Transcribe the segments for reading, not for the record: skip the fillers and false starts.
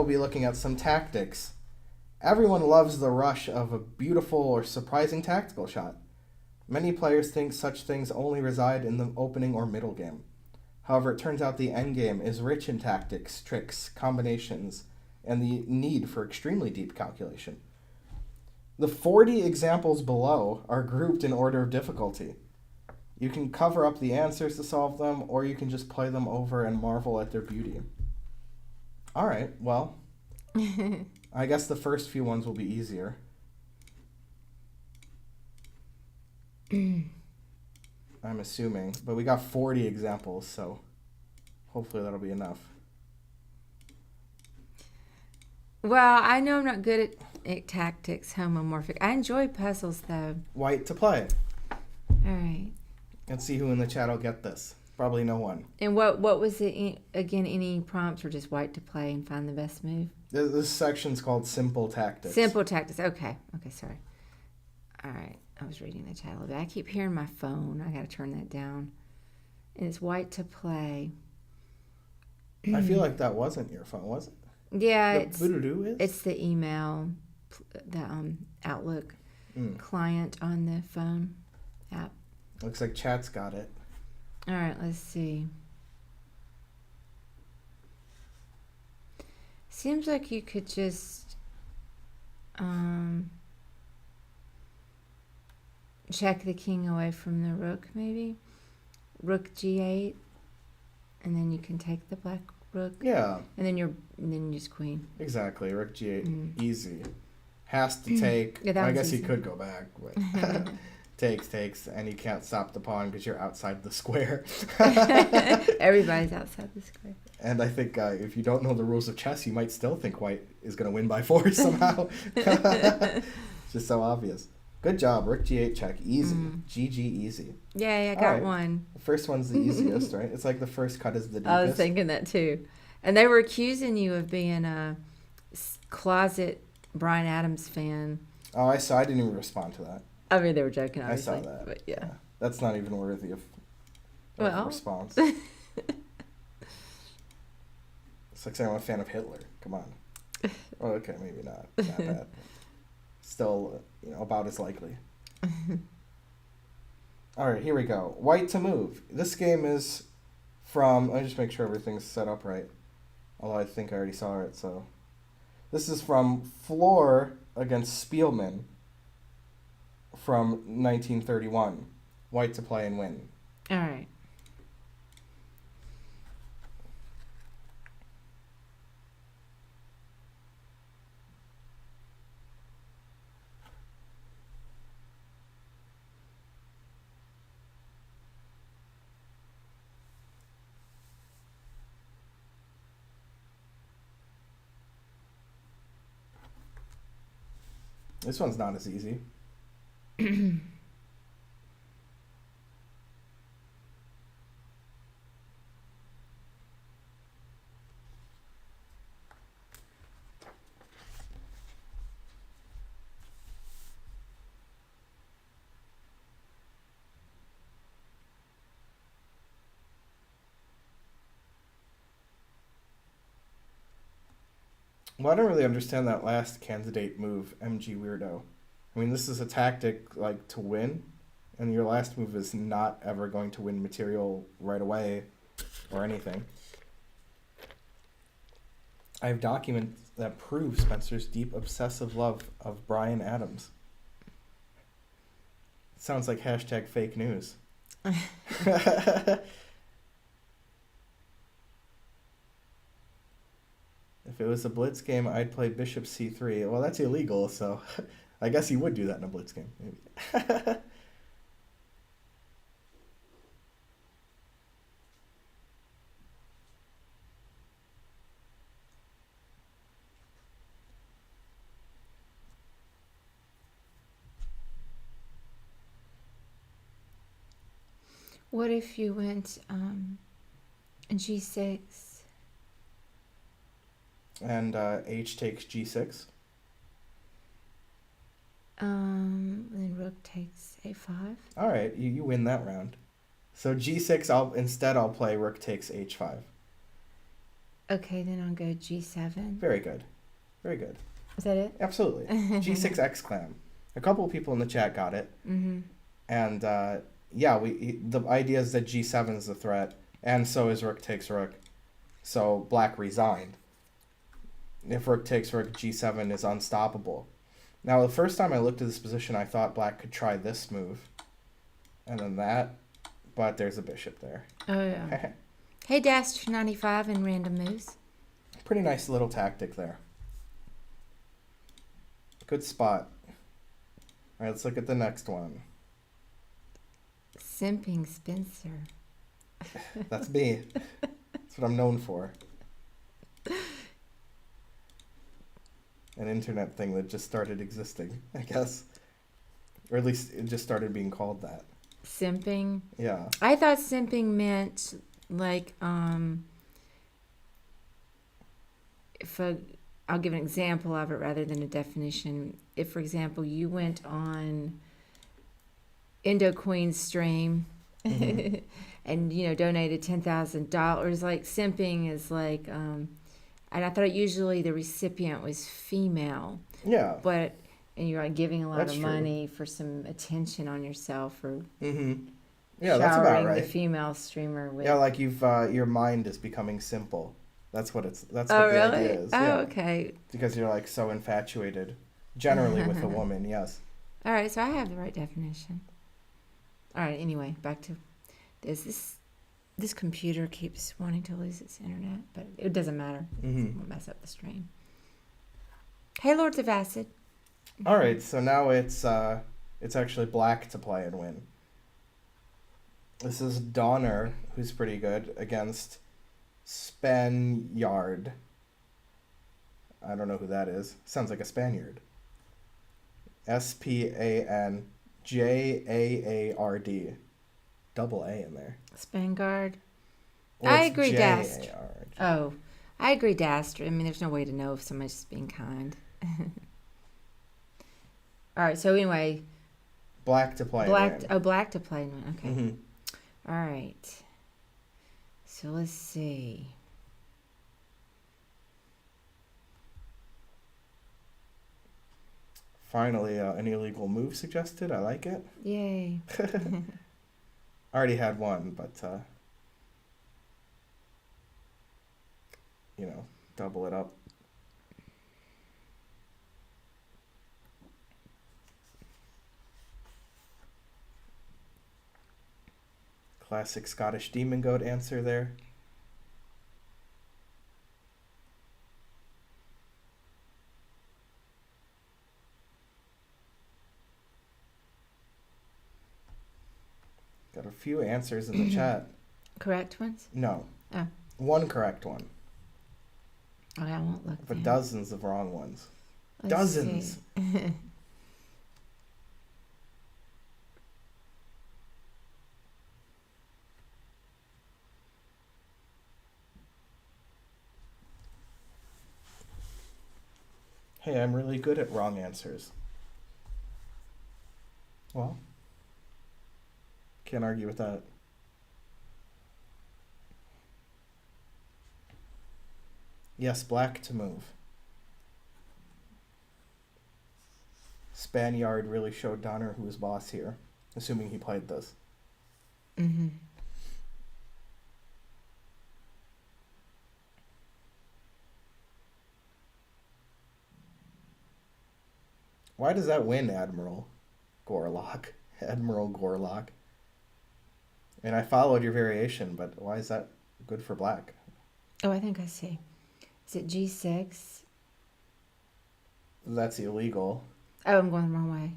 we'll be looking at some tactics. Everyone loves the rush of a beautiful or surprising tactical shot. Many players think such things only reside in the opening or middle game. However, it turns out the endgame is rich in tactics, tricks, combinations, and the need for extremely deep calculation. The 40 examples below are grouped in order of difficulty. You can cover up the answers to solve them, or you can just play them over and marvel at their beauty. All right, well, I guess the first few ones will be easier. I'm assuming, but we got 40 examples, so hopefully that'll be enough. Well, I know I'm not good at tactics, homomorphic. I enjoy puzzles, though. White to play. All right. Let's see who in the chat will get this. Probably no one. And what was it, again, any prompts or just white to play and find the best move? This section's called Simple Tactics. Simple tactics. Okay, sorry. All right. I was reading the chat a little bit. I keep hearing my phone. I got to turn that down. And it's white to play. I feel like that wasn't your phone, was it? Yeah, it's the email, the Outlook client on the phone app. Looks like chat's got it. All right, let's see. Seems like you could just check the king away from the rook, maybe. Rook g8, and then you can take the black rook. Yeah. And then you just queen. Exactly. Rook g8, easy. Has to take. Yeah, I guess easy. he could go back, but takes, and you can't stop the pawn because you're outside the square. Everybody's outside the square. And I think if you don't know the rules of chess, you might still think white is going to win by 4 somehow. It's just so obvious. Good job. Rook g8 check. Easy. GG easy. Yeah, I got one. The first one's the easiest, right? It's like the first cut is the deepest. I was thinking that too. And they were accusing you of being a closet Bryan Adams fan. Oh, I saw. I didn't even respond to that. I mean, they were joking, obviously. I saw that. But yeah. That's not even worthy of response. It's like saying I'm a fan of Hitler. Come on. Oh, okay, maybe not. Not bad. Still, about as likely. All right, here we go. White to move. This game is from... Let me just make sure everything's set up right. Although I think I already saw it, so... This is from Floor against Spielman from 1931. White to play and win. All right. This one's not as easy. Well, I don't really understand that last candidate move, MG Weirdo. I mean, this is a tactic, like, to win, and your last move is not ever going to win material right away or anything. I have documents that prove Spencer's deep obsessive love of Bryan Adams. Sounds like hashtag fake news. If it was a blitz game, I'd play bishop c3. Well, that's illegal, so I guess he would do that in a blitz game. Maybe. What if you went g6? And h takes g6. Then rook takes a5. All right, you win that round. So g6, I'll play rook takes h5. Okay, then I'll go G7. Very good. Very good. Is that it? Absolutely. G6 exclam. A couple of people in the chat got it. Mm-hmm. And yeah, the idea is that G7 is the threat, and so is rook takes rook. So black resigned. If rook takes rook, G7 is unstoppable. Now, the first time I looked at this position, I thought black could try this move, and then that, but there's a bishop there. Oh, yeah. Hey, Dash95 and Random Moves. Pretty nice little tactic there. Good spot. All right, let's look at the next one. Simping Spencer. That's me. That's what I'm known for. An internet thing that just started existing, I guess. Or at least it just started being called that. Simping? Yeah. I thought simping meant like I'll give an example of it rather than a definition. If, for example, you went on Indo Queen's stream Mm-hmm. and, you know, donated $10,000, like simping is like, and I thought usually the recipient was female. Yeah. But, and you're like giving a lot That's of true. money for some attention on yourself or Mm-hmm. Yeah, that's about showering right. the female streamer with. Yeah, like you've your mind is becoming simple. That's what Oh, the really? idea is. Oh, Yeah. okay. Because you're like so infatuated, generally with a woman. Yes. All right, so I have the right definition. All right, anyway, back to this. This computer keeps wanting to lose its internet, but it doesn't matter. Mm-hmm. It won't mess up the stream. Hey, Lords of Acid. All right, so now it's actually black to play and win. This is Donner, who's pretty good, against Spaniard. I don't know who that is. Sounds like a Spaniard. Spanjaard. Double A in there. Spangard. Or I it's agree, Dast. J-A-R-D. Oh, I agree, Dast. I mean, there's no way to know if somebody's just being kind. All right, so anyway. Black to play. Black to play. Okay. Mm-hmm. All right. So let's see. Finally, an illegal move suggested. I like it. Yay. I already had one, but double it up. Classic Scottish demon goat answer there. Got a few answers in the chat. Correct ones? No. Oh. One correct one. Okay, I won't look. But then. dozens of wrong ones. Let's Dozens. see. Hey, I'm really good at wrong answers. Well, can't argue with that. Yes, black to move. Spaniard really showed Donner who was boss here, assuming he played this. Mm-hmm. Why does that win, Admiral Gorlock? Admiral Gorlock. And I followed your variation, but why is that good for black? Oh, I think I see. Is it G6? That's illegal. Oh, I'm going the wrong way.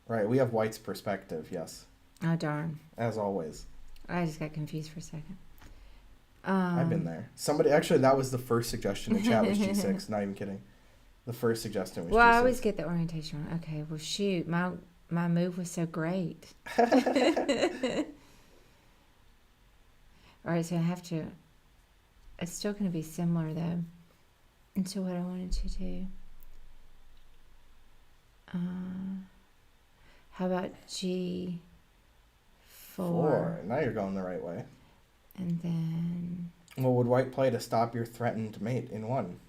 Right, we have white's perspective, yes. Oh, darn. As always. I just got confused for a second. I've been there. Somebody, actually, that was the first suggestion in chat was G6. Not even kidding. The first suggestion was Well, G6. I always get the orientation wrong. Okay, well, shoot. My move was so great. All right, so I have to... It's still going to be similar, though, to what I wanted to do. How about G4? 4. Now you're going the right way. And then What would white play to stop your threatened mate in one?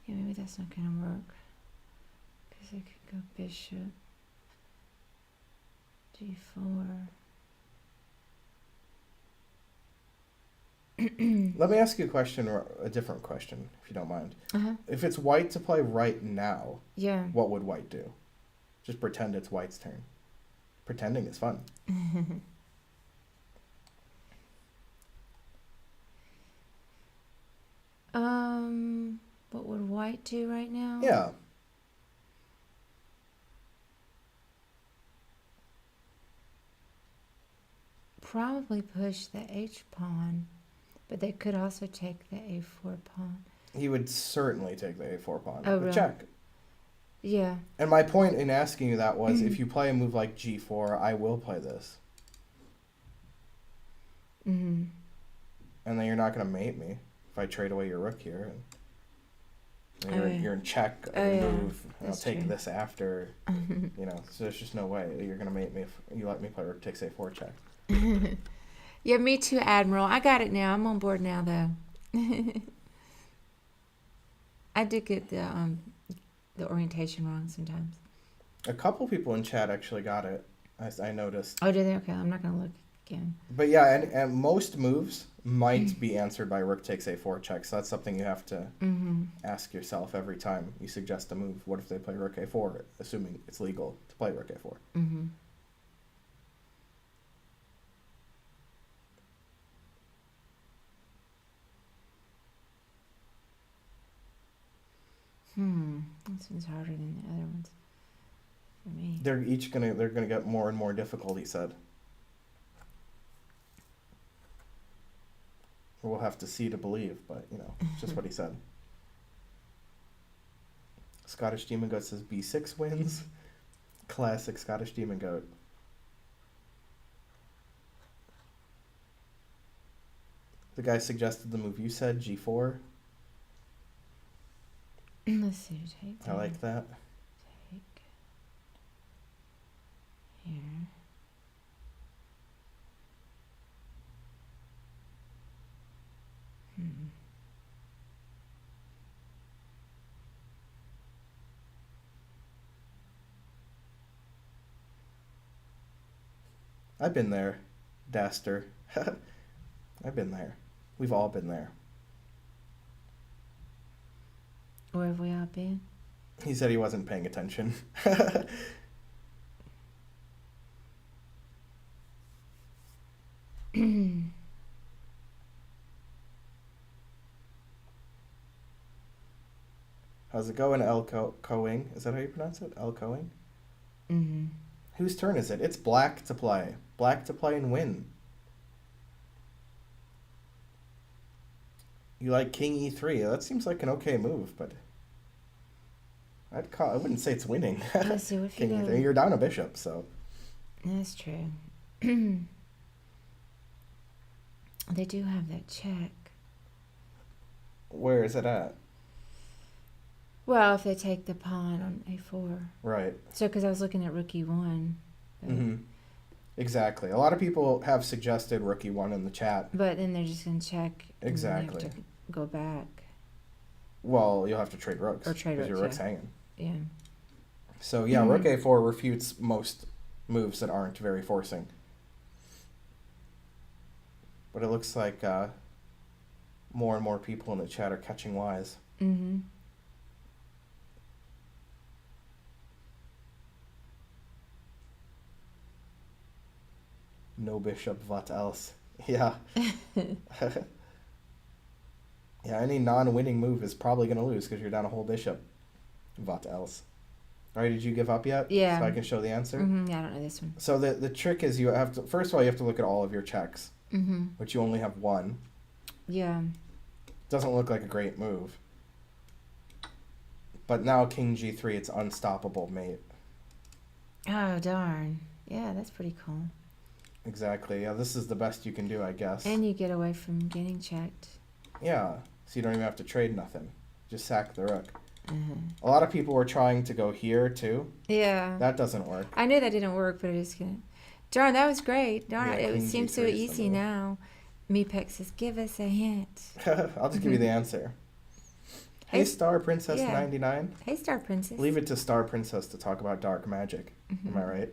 Yeah, maybe that's not gonna work. Because I could go bishop, g4. Let me ask you a question, or a different question, if you don't mind. Uh-huh. If it's white to play right now, Yeah. what would white do? Just pretend it's white's turn. Pretending is fun. What would white do right now? Yeah. Probably push the h pawn, but they could also take the a4 pawn. He would certainly take the a4 pawn. Oh, The really? check. Yeah. And my point in asking you that was, if you play a move like g4, I will play this. Mm-hmm. And then you're not going to mate me if I trade away your rook here. And Oh, yeah. you're in check, Oh, yeah. move, and I'll That's take true. this after. You know, so there's just no way you're going to mate me if you let me play rook takes a4 check. Yeah, me too, Admiral. I got it now. I'm on board now, though. I did get the orientation wrong sometimes. A couple people in chat actually got it, I noticed. Oh, did they? Okay, I'm not gonna look again. But yeah, and most moves might be answered by rook takes a4 check, so that's something you have to ask yourself every time you suggest a move. What if they play rook a4, assuming it's legal to play rook a4? This one's harder than the other ones for me. They're gonna get more and more difficult, he said. We'll have to see to believe, but you know, it's just what he said. Scottish Demon Goat says b6 wins. Classic Scottish Demon Goat. The guy suggested the move you said, g4. Let's see, take. I like that. Take here. I've been there, Daster. I've been there. We've all been there. Where have we all been? He said he wasn't paying attention. How's it going, El Coing? Is that how you pronounce it? El Coing? Whose turn is it? It's black to play. Black to play and win. You like king e3. That seems like an okay move, but I wouldn't say it's winning. Let's see, what if you King go... e3. You're down a bishop, so. That's true. They do have that check. Where is it at? Well, if they take the pawn on a4. Right. So, because I was looking at rook e1. Exactly. A lot of people have suggested rook e1 in the chat. But then they're just going to check. Exactly. And they have to go back. Well, you'll have to trade rooks. Or trade because rooks, your rook's yeah. hanging. Yeah. So, yeah, rook a4 refutes most moves that aren't very forcing. But it looks like more and more people in the chat are catching wise. No bishop, what else? Yeah. Yeah, any non-winning move is probably going to lose because you're down a whole bishop. What else? All right, did you give up yet? Yeah. So I can show the answer? Yeah, I don't know this one. So the trick is you have to, first of all, you have to look at all of your checks, which you only have one. Yeah. Doesn't look like a great move. But now king g3, it's unstoppable, mate. Oh, darn. Yeah, that's pretty cool. Exactly. Yeah, this is the best you can do, I guess. And you get away from getting checked. Yeah, so you don't even have to trade nothing. Just sack the rook. Uh-huh. A lot of people were trying to go here too. Yeah. That doesn't work. I knew that didn't work, but I just couldn't. Darn, that was great. Darn, Yeah, it queen seems so G3 is the easy move. now. Meepex says, give us a hint. I'll just give you the answer. Hey, Hey, Star Princess yeah. 99. Hey, Star Princess. Leave it to Star Princess to talk about dark magic. Am I right?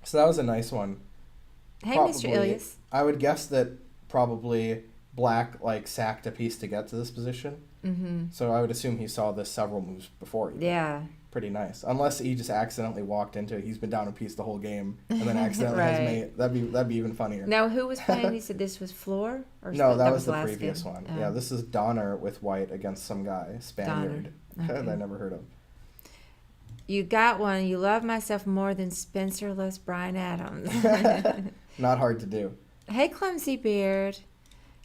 So that was a nice one. Hey, Mr. Ilias. I would guess that probably black like sacked a piece to get to this position. Mm-hmm. So I would assume he saw this several moves before. Even. Yeah. Pretty nice. Unless he just accidentally walked into it. He's been down a piece the whole game and then accidentally Right. has mate. That'd be even funnier. Now, who was playing? You said this was floor? Or No, that was the last previous game? one. Oh. Yeah, this is Donner with white against some guy, Spaniard. Donner. Okay. That I never heard of. You got one. You love myself more than Spencer loves Brian Adams. Not hard to do. Hey, Clumsy Beard.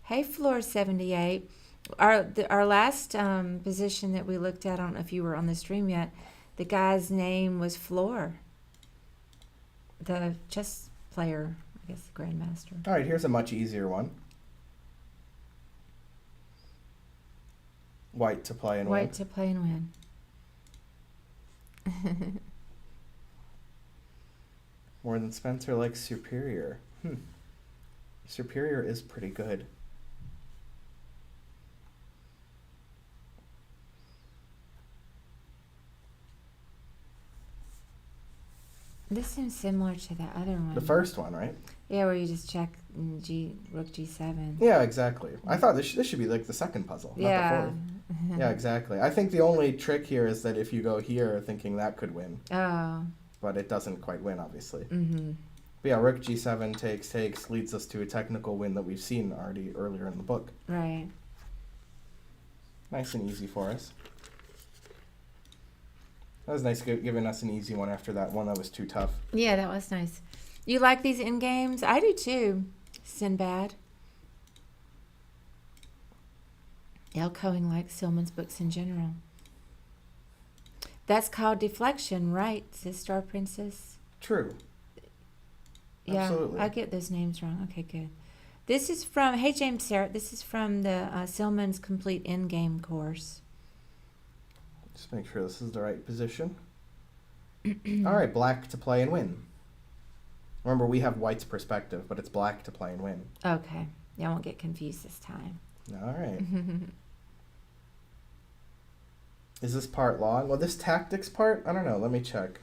Hey, Floor 78. Our last position that we looked at, I don't know if you were on the stream yet, the guy's name was Floor. The chess player, I guess the grandmaster. All right, here's a much easier one. White to play and win. White to play and win. More than Spencer likes Superior. Superior is pretty good. This seems similar to the other one. The first one, right? Yeah, where you just check rook G7. Yeah, exactly. I thought this should be like the second puzzle, not the fourth. Yeah, exactly. I think the only trick here is that if you go here thinking that could win, Oh. but it doesn't quite win, obviously. Mm-hmm. But yeah, rook G7 takes leads us to a technical win that we've seen already earlier in the book. Right. Nice and easy for us. That was nice giving us an easy one after that one that was too tough. Yeah, that was nice. You like these end games? I do too. Sinbad. L. Cohen likes Silman's books in general. That's called deflection, right, says Star Princess? True. Yeah, Absolutely. I get those names wrong. Okay, good. This is from, hey James Sarah, this is from the Silman's Complete Endgame course. Just make sure this is the right position. All right, black to play and win. Remember, we have white's perspective, but it's black to play and win. Okay. Yeah, I won't get confused this time. All right. Is this part long? Well, this tactics part, I don't know. Let me check.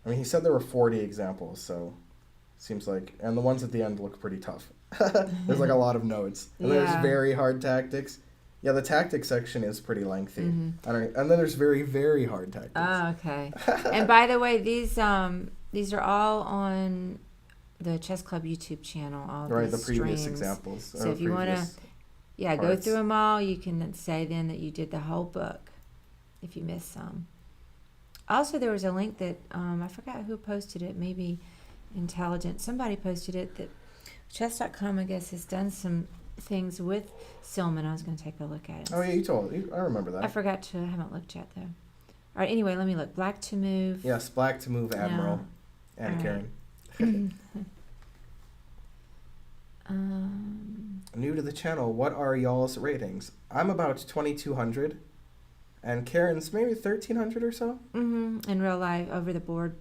I mean, he said there were 40 examples, so seems like, and the ones at the end look pretty tough. There's like a lot of notes, and there's Yeah. very hard tactics. Yeah, the tactics section is pretty lengthy. Mhm. And then there's very, very hard tactics. Oh, okay. And by the way, these are all on the Chess Club YouTube channel. All Right, the these previous streams. examples. So if you want to, previous go parts. through them all, you can say then that you did the whole book if you missed some. Also, there was a link that I forgot who posted it. Maybe Intelligent. Somebody posted it that chess.com, I guess, has done some things with Silman. I was going to take a look at it. Oh, yeah, I remember that. I forgot to. I haven't looked yet though. All right. Anyway, let me look. Black to move. Yes, black to move Admiral and All right. Karen. New to the channel, what are y'all's ratings? I'm about 2,200, and Karen's maybe 1,300 or so. In real life, over the board.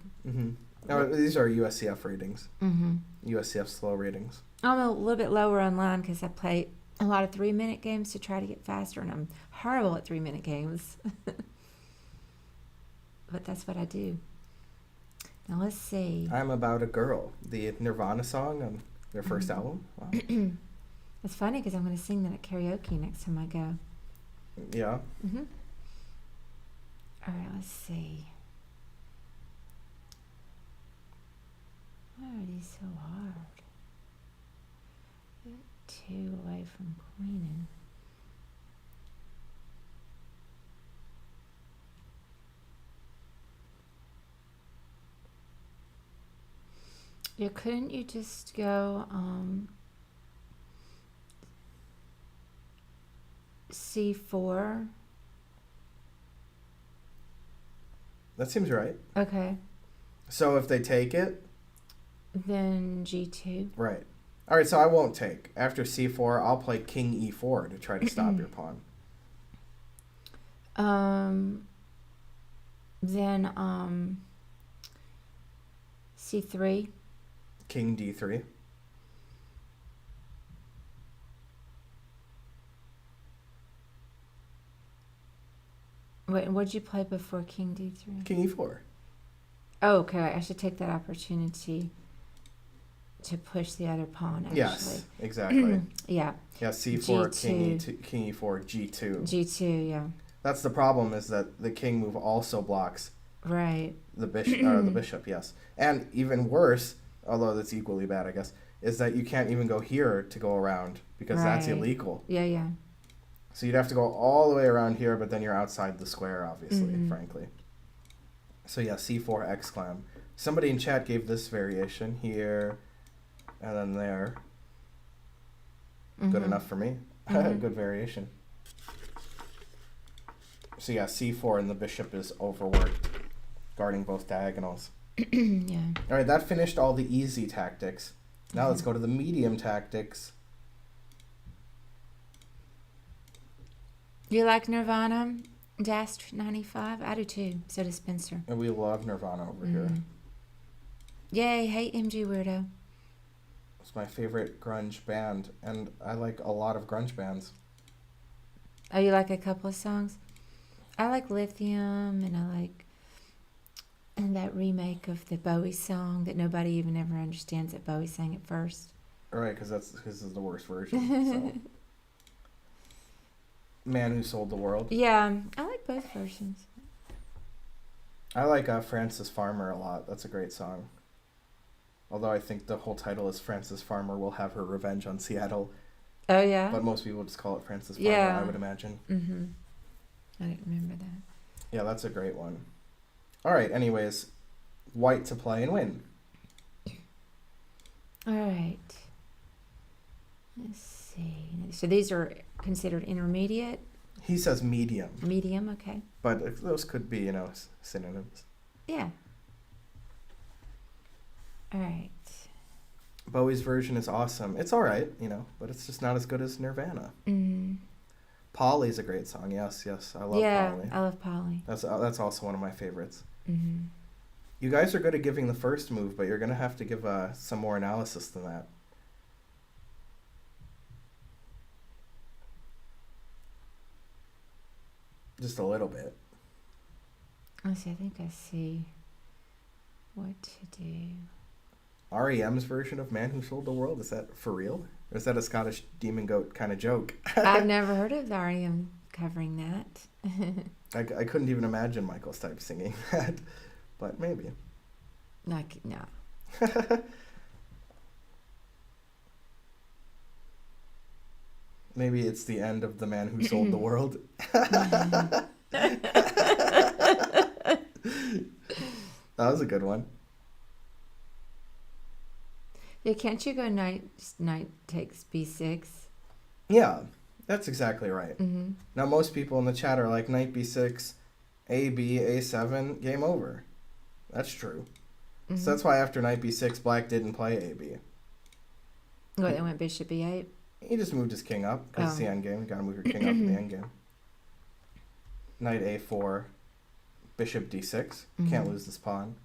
Now, these are USCF ratings. Mm-hmm. USCF slow ratings. I'm a little bit lower online because I play a lot of 3-minute games to try to get faster, and I'm horrible at 3-minute games. But that's what I do. Now let's see. I'm About a Girl, the Nirvana song on their first album. Wow. It's funny because I'm going to sing that at karaoke next time I go. Yeah. Mm-hmm. All right, let's see. Why are these so hard? Two away from queening. Yeah, couldn't you just go C4? That seems right. Okay. So if they take it, Then G2. right. All right, so I won't take. After C4, I'll play King E4 to try to stop your pawn. Then C3. King D3. Wait, what'd you play before King D3? King E4. Oh, okay. I should take that opportunity to push the other pawn, actually. Yes, exactly. Yeah. Yeah, C4, G2. King E4, G2. G2, yeah. That's the problem, is that the king move also blocks Right. the bishop, yes. And even worse, although that's equally bad, I guess, is that you can't even go here to go around because that's Right. illegal. Yeah, yeah. So you'd have to go all the way around here, but then you're outside the square, obviously, frankly. So yeah, C4 exclam. Somebody in chat gave this variation here and then there. Good enough for me. Good variation. So yeah, C4 and the bishop is overworked, guarding both diagonals. Yeah. All right, that finished all the easy tactics. Now let's go to the medium tactics. You like Nirvana? Dast 95? I do too. So does Spencer. And we love Nirvana over here. Yay, hate MG Weirdo. It's my favorite grunge band, and I like a lot of grunge bands. Oh, you like a couple of songs? I like Lithium, and I like that remake of the Bowie song that nobody even ever understands that Bowie sang it first. Right, because this is the worst version. So. Man Who Sold the World. Yeah, I like both versions. I like Frances Farmer a lot. That's a great song. Although I think the whole title is Frances Farmer Will Have Her Revenge on Seattle. Oh, yeah? But most people just call it Frances Farmer, Yeah. I would imagine. I didn't remember that. Yeah, that's a great one. All right, anyways, white to play and win. All right. Let's see. So these are considered intermediate? He says medium. Medium, okay. But those could be, synonyms. Yeah. All right. Bowie's version is awesome. It's all right, but it's just not as good as Nirvana. Polly's a great song. Yes, I love Polly. Yeah, I love Polly. That's also one of my favorites. Mm-hmm. You guys are good at giving the first move, but you're going to have to give some more analysis than that. Just a little bit. Let's see, I think I see what to do. REM's version of Man Who Sold the World, is that for real? Or is that a Scottish demon goat kind of joke? I've never heard of REM covering that. I couldn't even imagine Michael Stipe singing that, but maybe. Like, no. Maybe it's the end of The Man Who Sold the World. That was a good one. Yeah, can't you go knight takes b6? Yeah, that's exactly right. Mm-hmm. Now, most people in the chat are like, knight b6, a-b, a7, game over. That's true. Mm-hmm. So that's why after knight b6, black didn't play a-b. What, they went bishop e8? He just moved his king up, because it's the endgame. You gotta move your king up in the endgame. Knight a4, bishop d6. Can't lose this pawn.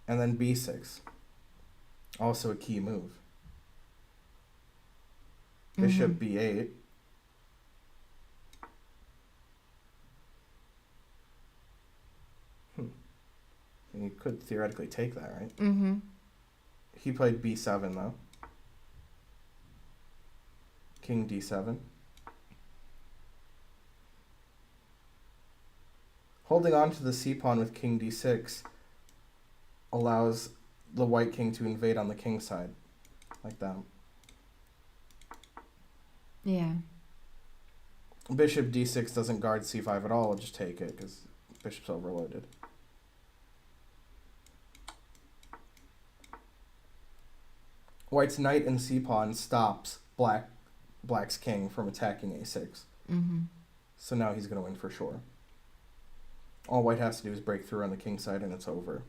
And then b6. Also a key move. Bishop b8. And you could theoretically take that, right? Mm-hmm. He played b7, though. King d7. Holding on to the c-pawn with king d6 allows the white king to invade on the king side, like that. Yeah. Bishop d6 doesn't guard c5 at all. We'll just take it because bishop's overloaded. White's knight and c-pawn stops black's king from attacking a6. So now he's going to win for sure. All white has to do is break through on the king side and it's over.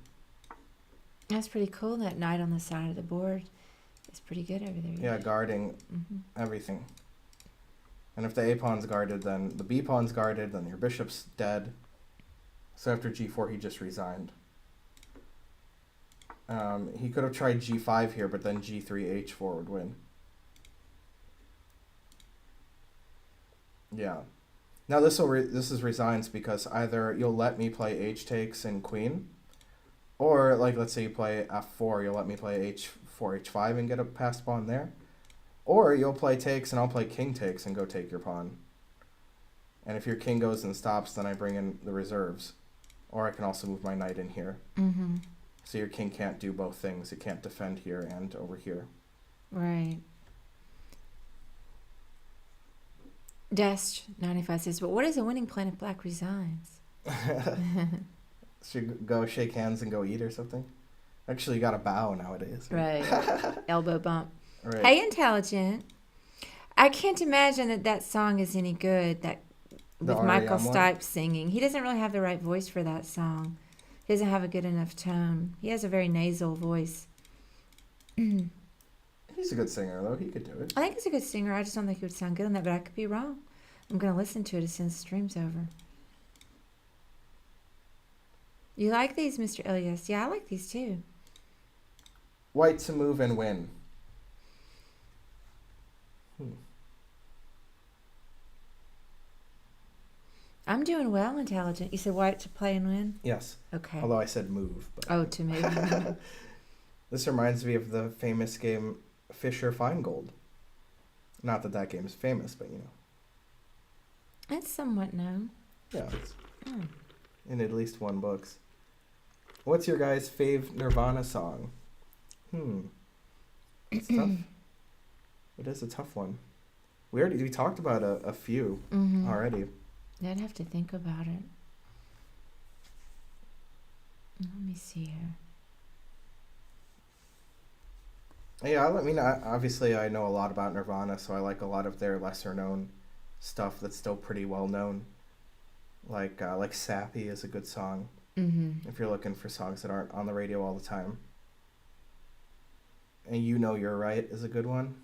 That's pretty cool. That knight on the side of the board is pretty good over there. Yeah, guarding everything. And if the A pawn's guarded, then the B pawn's guarded, then your bishop's dead. So after g4, he just resigned. He could have tried g5 here, but then g3, h4 would win. Yeah. Now this is resigns because either you'll let me play h takes and queen, or like let's say you play f4, you'll let me play h4, h5 and get a passed pawn there, or you'll play takes and I'll play king takes and go take your pawn. And if your king goes and stops, then I bring in the reserves, or I can also move my knight in here. Mm-hmm. So your king can't do both things. It can't defend here and over here. Right. Dust 95 says, but what is a winning plan if black resigns? Should go shake hands and go eat or something? Actually, you got to bow nowadays. Right. Elbow bump. Right. Hey, Intelligent. I can't imagine that song is any good, that The with Michael REM one? Stipe singing. He doesn't really have the right voice for that song. He doesn't have a good enough tone. He has a very nasal voice. He's a good singer, though. He could do it. I think he's a good singer. I just don't think he would sound good on that, but I could be wrong. I'm going to listen to it as soon as the stream's over. You like these, Mr. Elias? Yeah, I like these too. White to move and win. I'm doing well, Intelligent. You said white to play and win? Yes. Okay. Although I said move. But Oh, to move. this reminds me of the famous game Fisher Finegold. Not that game's famous, but you know. It's somewhat known. Yeah, it's Hmm. in at least one books. What's your guys' fave Nirvana song? It's tough. It is a tough one. We talked about a few Mm-hmm. already. I'd have to think about it. Let me see here. Yeah, I mean, obviously I know a lot about Nirvana, so I like a lot of their lesser known stuff that's still pretty well known. Like Sappy is a good song Mm-hmm. if you're looking for songs that aren't on the radio all the time. And You Know You're Right is a good one.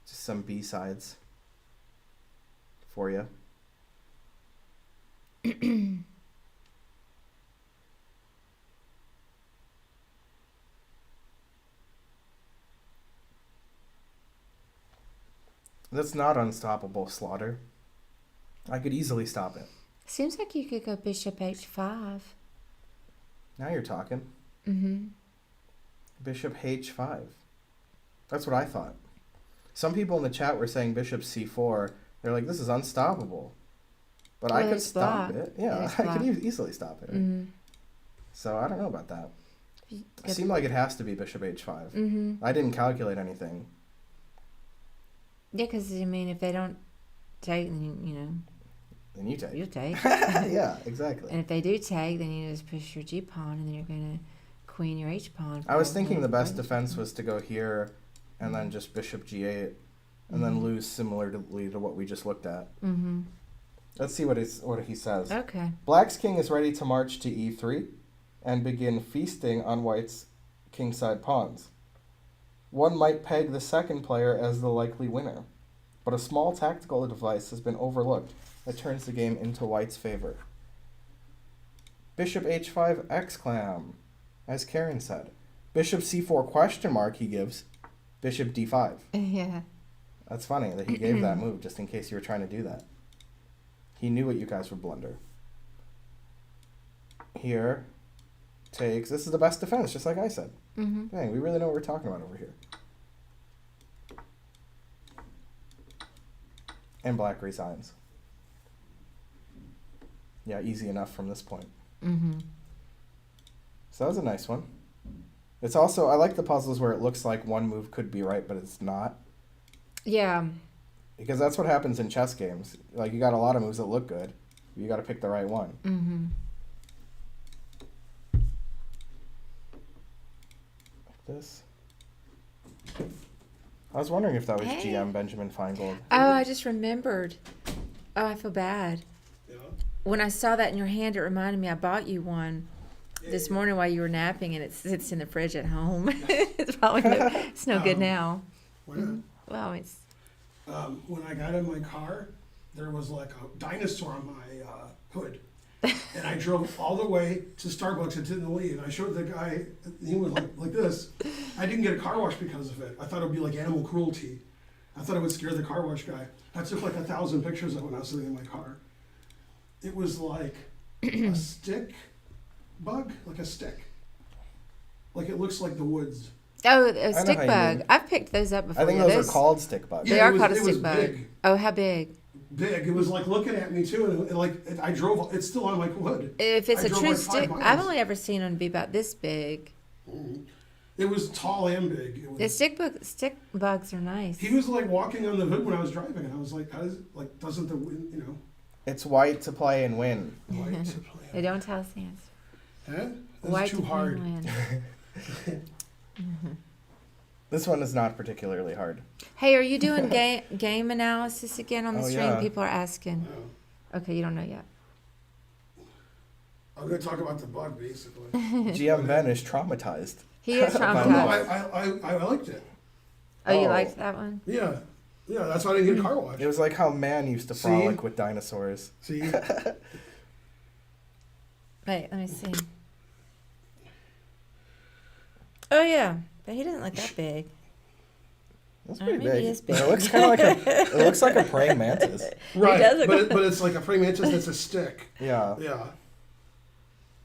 Just some B-sides for you. That's not unstoppable, Slaughter. I could easily stop it. Seems like you could go bishop h5. Now you're talking. Mm-hmm. Bishop h5. That's what I thought. Some people in the chat were saying bishop c4. They're like, this is unstoppable. But I Well, could it's stop blocked. it. Yeah, It's I could blocked. easily stop it. Right? Mm-hmm. So I don't know about that. You It got- seemed like it has to be bishop h5. Mm-hmm. I didn't calculate anything. Yeah, because, I mean, if they don't take, then, you know, Then you take. you'll take. Yeah, exactly. And if they do take, then you just push your G pawn, and then you're going to queen your H pawn. I was thinking probably. the best defense was to go here and then just bishop g8 and then Mhm. lose similarly to what we just looked at. Mm-hmm. Let's see what he says. Okay. Black's king is ready to march to e3 and begin feasting on white's kingside pawns. One might peg the second player as the likely winner, but a small tactical device has been overlooked that turns the game into white's favor. Bishop h5 exclam, as Karen said. Bishop c4 question mark he gives. Bishop d5. Yeah. That's funny that he gave that move just in case you were trying to do that. He knew what you guys would blunder. Here takes. This is the best defense, just like I said. Mm-hmm. Dang, we really know what we're talking about over here. And black resigns. Yeah, easy enough from this point. Mm-hmm. So that was a nice one. It's also, I like the puzzles where it looks like one move could be right, but it's not. Yeah. Because that's what happens in chess games. Like, you got a lot of moves that look good. You got to pick the right one. Mm-hmm. Like this. I was wondering if that was Hey. GM Benjamin Finegold. Oh, I just remembered. Oh, I feel bad. Yeah. When I saw that in your hand, it reminded me I bought you one this morning while you were napping, and it sits in the fridge at home. It's probably it's no good now. Why not? Well, it's when I got in my car, there was like a dinosaur on my hood. And I drove all the way to Starbucks and didn't leave. I showed the guy, he was like this. I didn't get a car wash because of it. I thought it would be like animal cruelty. I thought it would scare the car wash guy. I took like 1,000 pictures of it when I was sitting in my car. It was like a stick bug, like a stick. Like it looks like the woods. Oh, a know how stick you bug. mean. I've picked those up before. I think Yeah, those are called stick bugs. They Yeah, are it called a was stick bug. big. Oh, how big? Big. It was like looking at me too, and I drove. It's still on my hood. If it's I a drove true like 5 stick, miles. I've only ever seen them be about this big. It was tall and big. It The was, stick bugs are nice. he was like walking on the hood when I was driving, and I was like, how does it, like doesn't the wind, you know, It's white to play and win. white to play? They don't tell us the answer. Huh? That's White too to play hard. and win. This one is not particularly hard. Hey, are you doing game analysis again on the Oh, stream? yeah. People are asking. Yeah. Okay, you don't know yet. I'm gonna talk about the bug basically. GM Ben is traumatized. He is No, traumatized. I liked it. Oh, you Oh. liked that one? Yeah, yeah. That's why I didn't get a car wash. It was like how man used to See? frolic with dinosaurs. See, Wait, let me see. Oh yeah, but he doesn't look that big. That's pretty maybe big. he is big. It looks kind of like it looks like a praying mantis. right? does look But it's like a praying mantis that's a stick. Yeah. Yeah.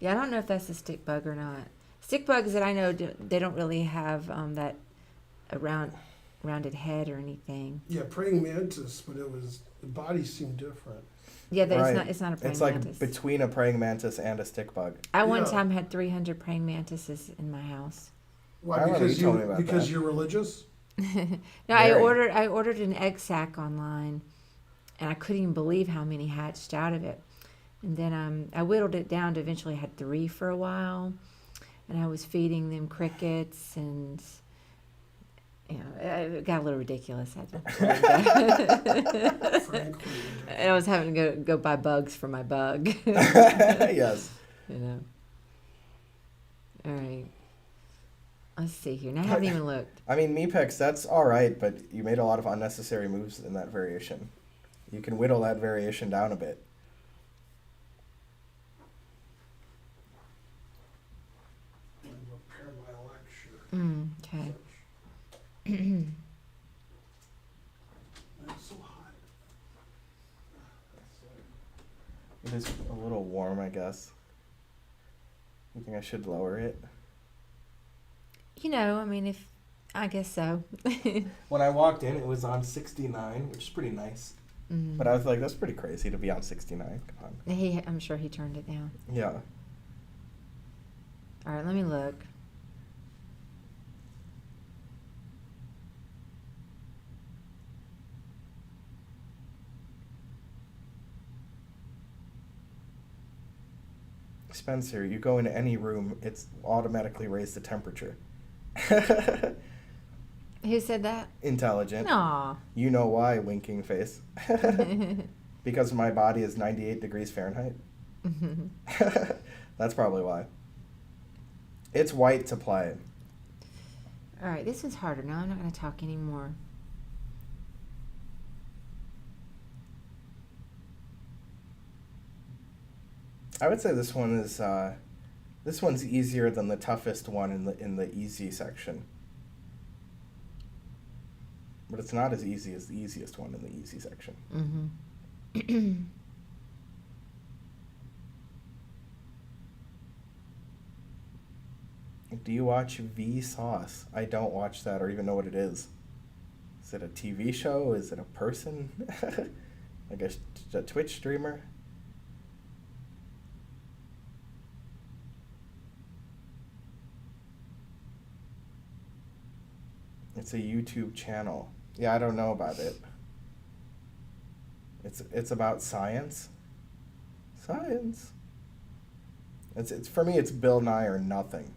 Yeah, I don't know if that's a stick bug or not. Stick bugs that I know, they don't really have that a rounded head or anything. Yeah, praying mantis, but the body seemed different. Yeah, that Right. it's not a praying It's like mantis. between a praying mantis and a stick bug. I one Yeah. time had 300 praying mantises in my house. Why? I remember Because you told me about because that. you're religious. No, I Very. ordered an egg sack online, and I couldn't even believe how many hatched out of it. And then I whittled it down to eventually had 3 for a while, and I was feeding them crickets, and you know it got a little ridiculous. I had to Frankly, and I was having to go buy bugs for my bug. Yes. You know. All right. Let's see here. Now I haven't even looked. I mean, Mepex, that's all right, but you made a lot of unnecessary moves in that variation. You can whittle that variation down a bit. I'm gonna prepare my lecture. Okay. It's so hot. It is a little warm, I guess. You think I should lower it? You know, I mean, if I guess so. When I walked in, it was on 69, which is pretty nice. But I was like, that's pretty crazy to be on 69. Come on. I'm sure he turned it down. Yeah. All right, let me look. Spencer, you go into any room, it's automatically raised the temperature. Who said that? Intelligent. Aw. You know why, winking face. Because my body is 98 degrees Fahrenheit. That's probably why. It's white to play. All right, this one's harder. Now I'm not going to talk anymore. I would say this one is this one's easier than the toughest one in the easy section. But it's not as easy as the easiest one in the easy section. Do you watch Vsauce? I don't watch that or even know what it is. Is it a TV show? Is it a person? Like a Twitch streamer? It's a YouTube channel. Yeah, I don't know about it. It's about science. Science. It's for me. It's Bill Nye or nothing.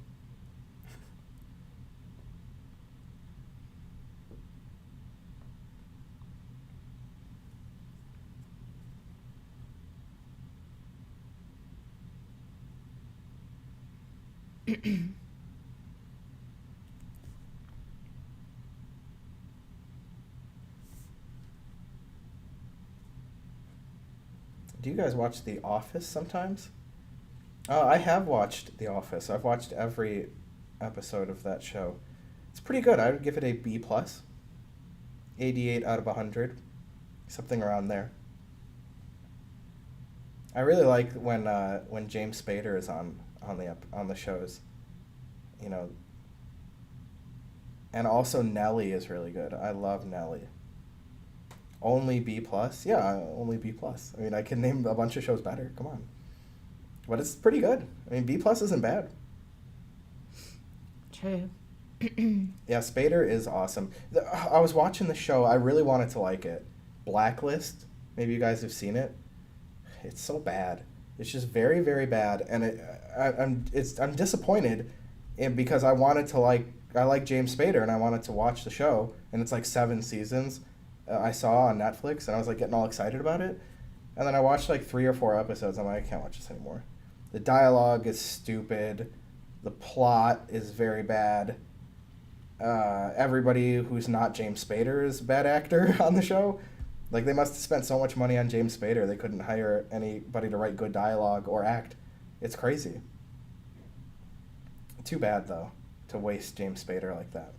Do you guys watch The Office sometimes? I have watched The Office. I've watched every episode of that show. It's pretty good. I would give it a B plus. 88 out of 100. Something around there. I really like when James Spader is on the shows. You know. And also Nelly is really good. I love Nelly. Only B plus? Yeah, only B plus. I mean, I can name a bunch of shows better. Come on. But it's pretty good. I mean, B plus isn't bad. True. Yeah, Spader is awesome. I was watching the show. I really wanted to like it. Blacklist. Like you guys have seen it. It's so bad. It's just very, very bad, and I'm disappointed, because I like James Spader and I wanted to watch the show, and it's like 7 seasons. I saw on Netflix, and I was like getting all excited about it, and then I watched like 3 or 4 episodes. I'm like, I can't watch this anymore. The dialogue is stupid. The plot is very bad. Everybody who's not James Spader is a bad actor on the show. Like, they must have spent so much money on James Spader, they couldn't hire anybody to write good dialogue or act. It's crazy. Too bad, though, to waste James Spader like that.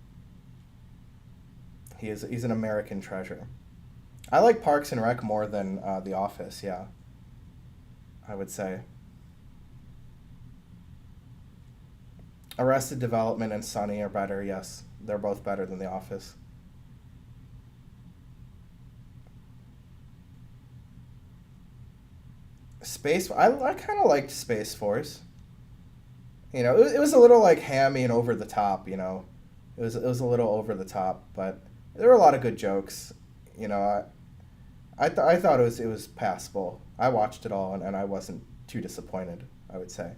He's an American treasure. I like Parks and Rec more than The Office, yeah. I would say. Arrested Development and Sunny are better, yes. They're both better than The Office. I kind of liked Space Force. You know, it was a little like hammy and over the top. You know, it was a little over the top, but there were a lot of good jokes. You know, I thought it was passable. I watched it all, and I wasn't too disappointed, I would say.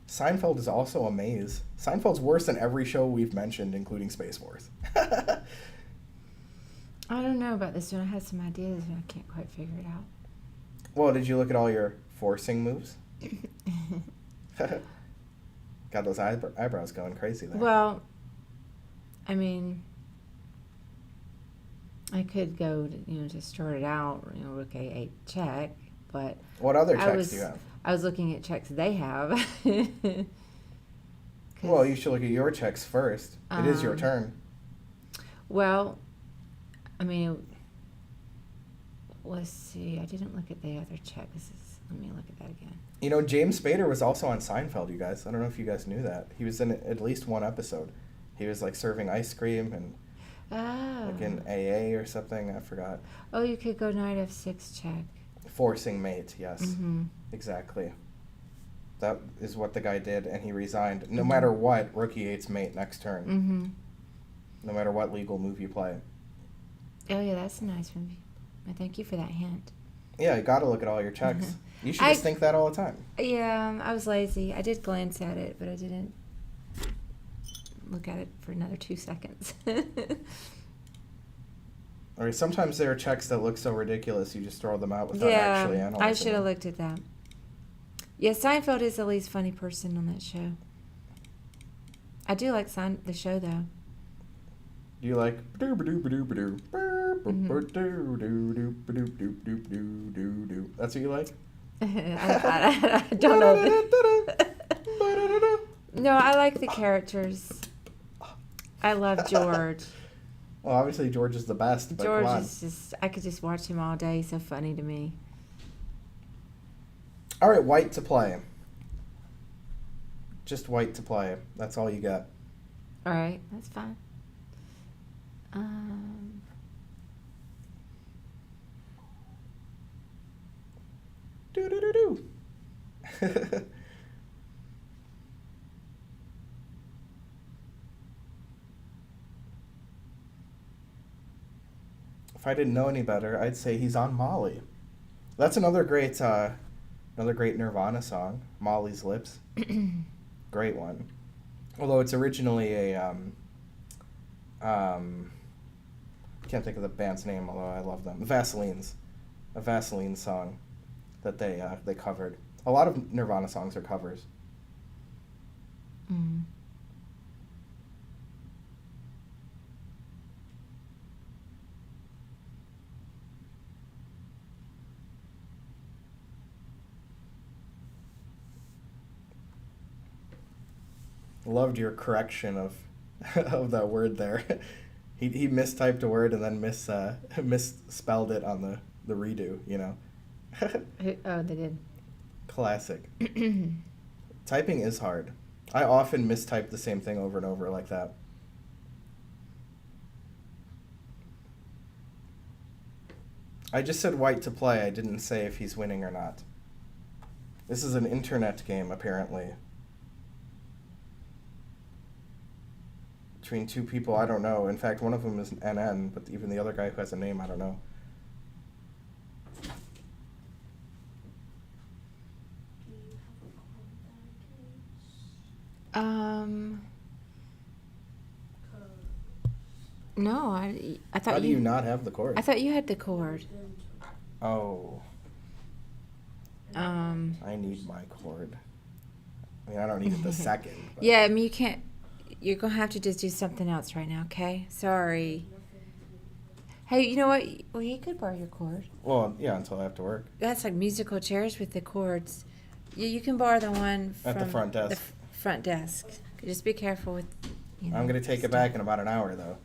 Seinfeld is also a maze. Seinfeld's worse than every show we've mentioned, including Space Force. I don't know about this one. I had some ideas, and I can't quite figure it out. Well, did you look at all your forcing moves? Got those eyebrows going crazy there. Well, I mean, I could go, to start it out, rook A8 check, but... What other checks do you have? I was looking at checks they have. Well, you should look at your checks first. It is your turn. Well, I mean, let's see. I didn't look at the other check. Let me look at that again. You know, James Spader was also on Seinfeld, you guys. I don't know if you guys knew that. He was in at least one episode. He was, like, serving ice cream and, like, in AA or something. I forgot. Oh, you could go knight F6 check. Forcing mate, yes. Mm-hmm. Exactly. That is what the guy did, and he resigned. No matter what, rook E8's mate next turn. Mm-hmm. No matter what legal move you play. Oh, yeah, that's a nice one. I thank you for that hint. Yeah, you got to look at all your checks. Mm-hmm. You should just think that all the time. Yeah, I was lazy. I did glance at it, but I didn't look at it for another 2 seconds. Or sometimes there are checks that look so ridiculous you just throw them out without actually analyzing them. I should have looked at that. Yeah, Seinfeld is the least funny person on that show. I do like the show, though. Do you like... That's what you like? I don't know. No, I like the characters. I love George. Well, obviously George is the best, but George come on. is just... I could just watch him all day. He's so funny to me. All right, white to play. Just white to play. That's all you got. All right, that's fine. Do. If I didn't know any better, I'd say he's on Molly. That's another great Nirvana song, Molly's Lips. Great one. Although it's originally a can't think of the band's name, although I love them. A Vaseline song that they covered. A lot of Nirvana songs are covers. Mm. Loved your correction of of that word there. He mistyped a word and then misspelled it on the redo, you know. Oh, they did. Classic. Typing is hard. I often mistype the same thing over and over like that. I just said white to play. I didn't say if he's winning or not. This is an internet game, apparently. Between two people I don't know. In fact, one of them is an NN, but even the other guy who has a name, I don't know. No, I thought How do you not have the cord? I thought you had the cord. Oh. I need my cord. I mean, I don't need it the second. But. Yeah, I mean, you can't. You're gonna have to just do something else right now, okay? Sorry. Hey, you know what? Well, you could borrow your cord. Well, yeah, until I have to work. That's like musical chairs with the cords. You can borrow the one from At the front desk. Front desk. Just be careful with. I'm gonna take it back in about an hour, though,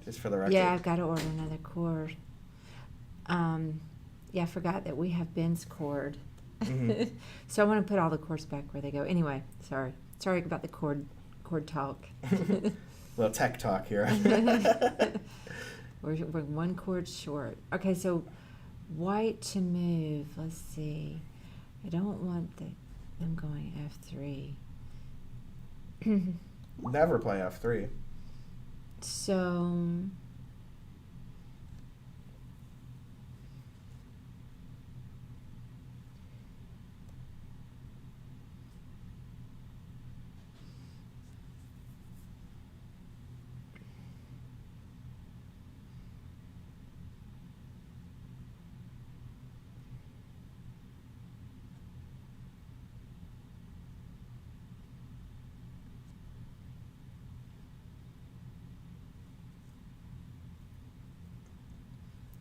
just for the record. Yeah, I've got to order another cord. Yeah, I forgot that we have Ben's cord. Mhm. So I want to put all the cords back where they go. Anyway, sorry about the cord talk. Little tech talk here. We're one cord short. Okay, so white to move. Let's see. I don't want them going F3. Never play F3. So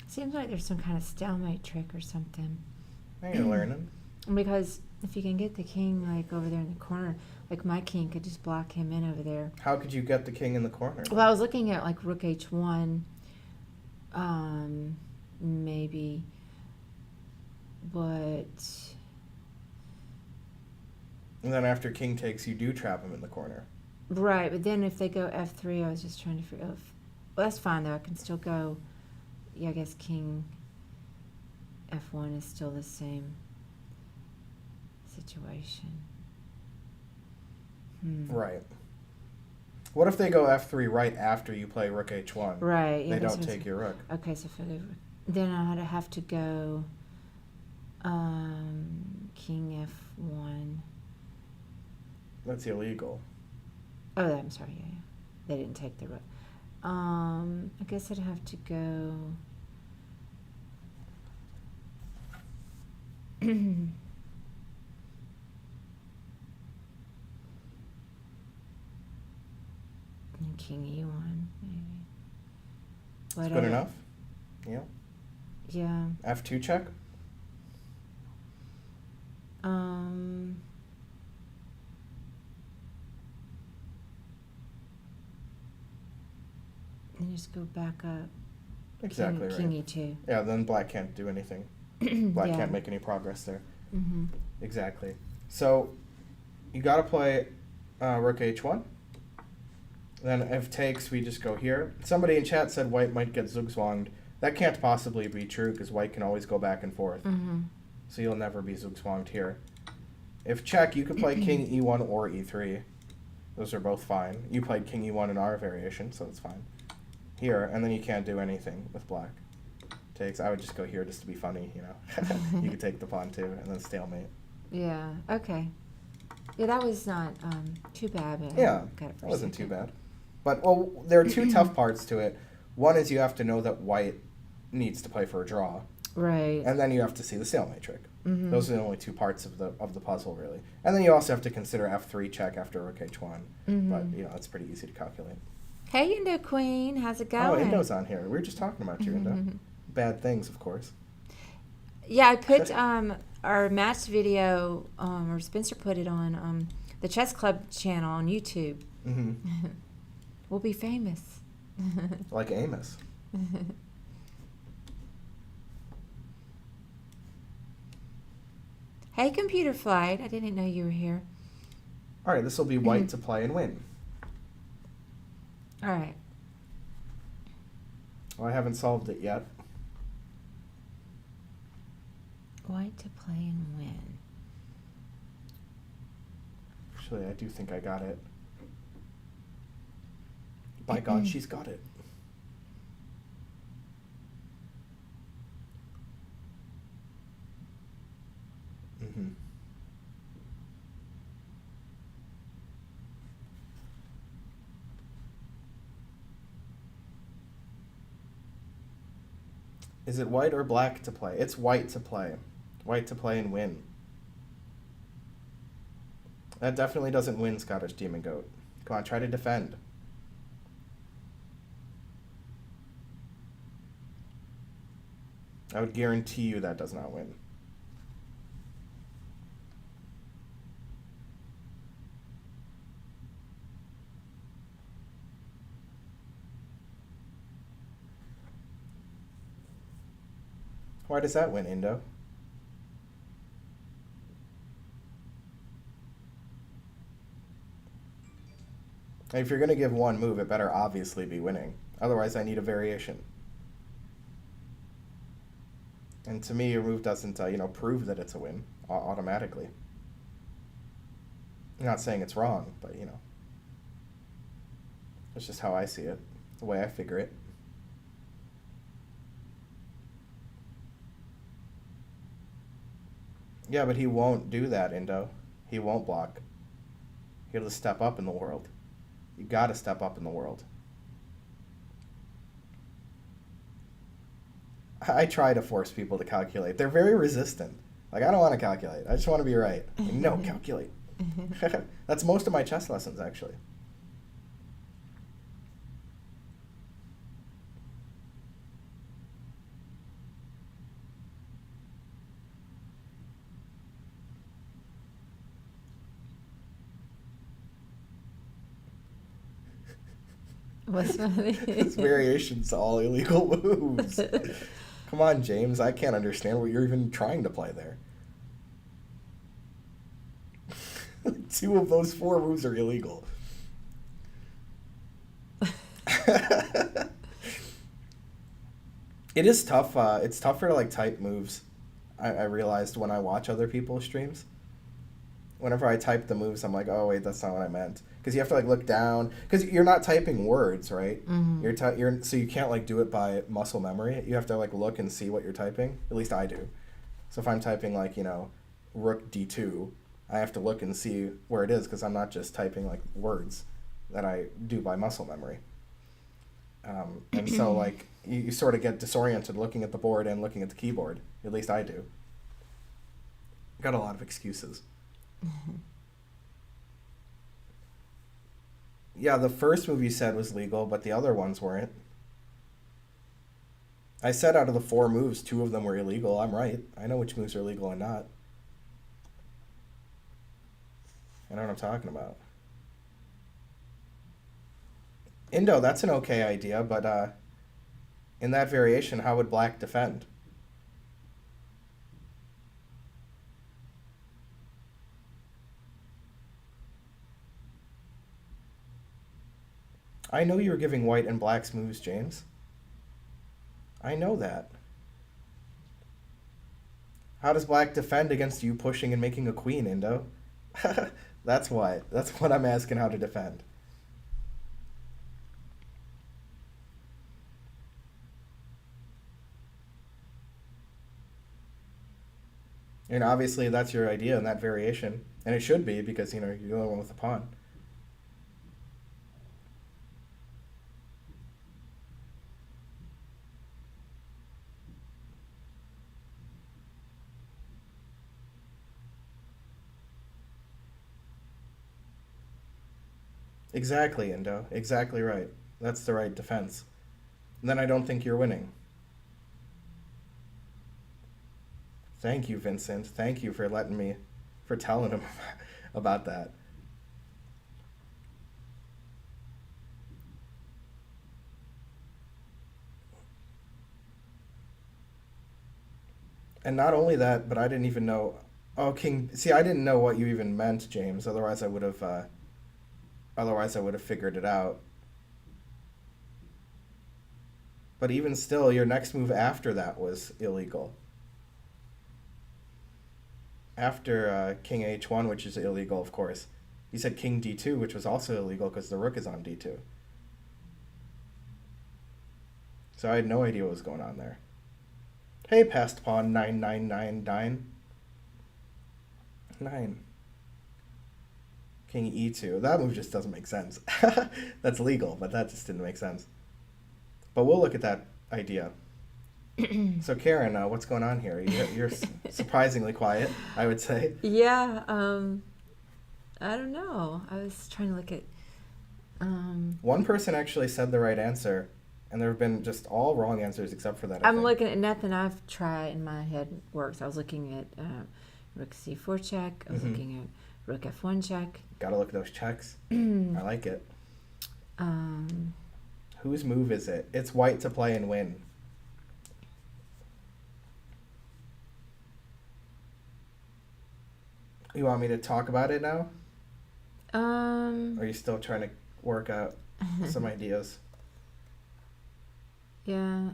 seems like there's some kind of stalemate trick or something. Hey, you're learning. Because if you can get the king like over there in the corner, like my king could just block him in over there. How could you get the king in the corner? Well, I was looking at like rook h1, maybe, but And then after king takes, you do trap him in the corner. right. But then if they go f3, I was just trying to figure. Well, that's fine though. I can still go. Yeah, I guess king f1 is still the same situation. Right. What if they go f3 right after you play rook h1? Right. Yeah, They that's don't what take your rook. Okay, so then I'd have to go king f1. That's illegal. Oh, I'm sorry. Yeah. They didn't take the rook. I guess I'd have to go. And king e1, maybe. That's good enough? Yeah. Yeah. f2 check? And just go back up. Exactly King right. e2. Yeah, then black can't do anything. Black Yeah. can't make any progress there. Mm-hmm. Exactly. So you got to play rook h1. Then if takes, we just go here. Somebody in chat said white might get zugzwanged. That can't possibly be true because white can always go back and forth. Mm-hmm. So you'll never be zugzwanged here. If check, you could play king e1 or e3. Those are both fine. You played king e1 in our variation, so it's fine. Here, and then you can't do anything with black. Takes. I would just go here just to be funny, you know. You could take the pawn too, and then stalemate. Yeah. Okay. Yeah, that was not too bad. But Yeah, I got it for that a wasn't too second. bad. But, well, there are two tough parts to it. One is you have to know that white needs to play for a draw. Right. And then you have to see the stalemate trick. Mm-hmm. Those are the only two parts of the puzzle, really. And then you also have to consider f3 check after rook h1. Mm-hmm. But, you know, it's pretty easy to calculate. Hey, Indo Queen, how's it going? Oh, Indo's on here. We were just talking about you, Indo. Bad things, of course. Yeah, I put our match video, or Spencer put it on the Chess Club channel on YouTube. Mm-hmm. We'll be famous. Like Amos. Hey, Computer Flight. I didn't know you were here. All right, this will be white to play and win. All right. Well, I haven't solved it yet. White to play and win. Actually, I do think I got it. By God, she's got it. Mm-hmm. Is it white or black to play? It's white to play. White to play and win. That definitely doesn't win, Scottish Demon Goat. Come on, try to defend. I would guarantee you that does not win. Why does that win, Indo? If you're going to give one move, it better obviously be winning. Otherwise, I need a variation. And to me, your move doesn't, prove that it's a win automatically. I'm not saying it's wrong, but, it's just how I see it, the way I figure it. Yeah, but he won't do that, Indo. He won't block. He'll step up in the world. You gotta step up in the world. I try to force people to calculate. They're very resistant. Like, I don't want to calculate. I just want to be right. Like, no, calculate. That's most of my chess lessons, actually. What's funny? This variation's all illegal moves. Come on, James. I can't understand what you're even trying to play there. 2 of those 4 moves are illegal. It is tough. It's tougher to type moves. I realized when I watch other people's streams. Whenever I type the moves, I'm like, oh wait, that's not what I meant. Because you have to look down. Because you're not typing words, right? Mm-hmm. So you can't do it by muscle memory. You have to look and see what you're typing. At least I do. So if I'm typing rook d2, I have to look and see where it is because I'm not just typing words that I do by muscle memory. And so you sort of get disoriented looking at the board and looking at the keyboard. At least I do. Got a lot of excuses. Yeah, the first move you said was legal, but the other ones weren't. I said out of the 4 moves, 2 of them were illegal. I'm right. I know which moves are legal and not. I know what I'm talking about. Indo, that's an okay idea, but in that variation, how would black defend? I know you're giving white and black's moves, James. I know that. How does black defend against you pushing and making a queen, Indo? That's why. That's what I'm asking how to defend. And obviously that's your idea in that variation. And it should be because, you're the only one with the pawn. Exactly, Indo. Exactly right. That's the right defense. And then I don't think you're winning. Thank you, Vincent. Thank you for telling him about that. And not only that, but I didn't even know. Oh, king. See, I didn't know what you even meant, James. Otherwise, I would have. Otherwise, I would have figured it out. But even still, your next move after that was illegal. After king h1, which is illegal, of course. You said king d2, which was also illegal because the rook is on d2. So I had no idea what was going on there. Hey, passed pawn 999 9. King e2. That move just doesn't make sense. That's legal, but that just didn't make sense. But we'll look at that idea. So Karen, what's going on here? You're surprisingly quiet, I would say. Yeah, I don't know. I was trying to look at. One person actually said the right answer, and there have been just all wrong answers except for that. I'm looking at nothing I've tried in my head works. I was looking at rook c4 check. I was looking at rook f1 check. Gotta look at those checks. I like it. Whose move is it? It's white to play and win. You want me to talk about it now? Or are you still trying to work out some ideas? Yeah.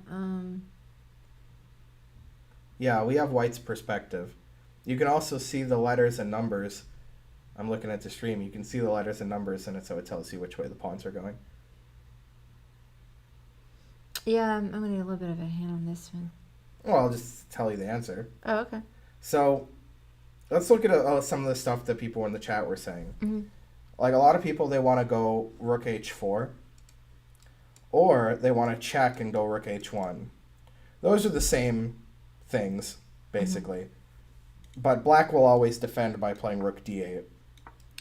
Yeah, we have white's perspective. You can also see the letters and numbers. I'm looking at the stream. You can see the letters and numbers in it, so it tells you which way the pawns are going. Yeah, I'm gonna need a little bit of a hand on this one. Well, I'll just tell you the answer. Oh, okay. So let's look at some of the stuff that people in the chat were saying. Mm-hmm. Like a lot of people, they want to go rook h4, or they want to check and go rook h1. Those are the same things, basically. But black will always defend by playing rook d8.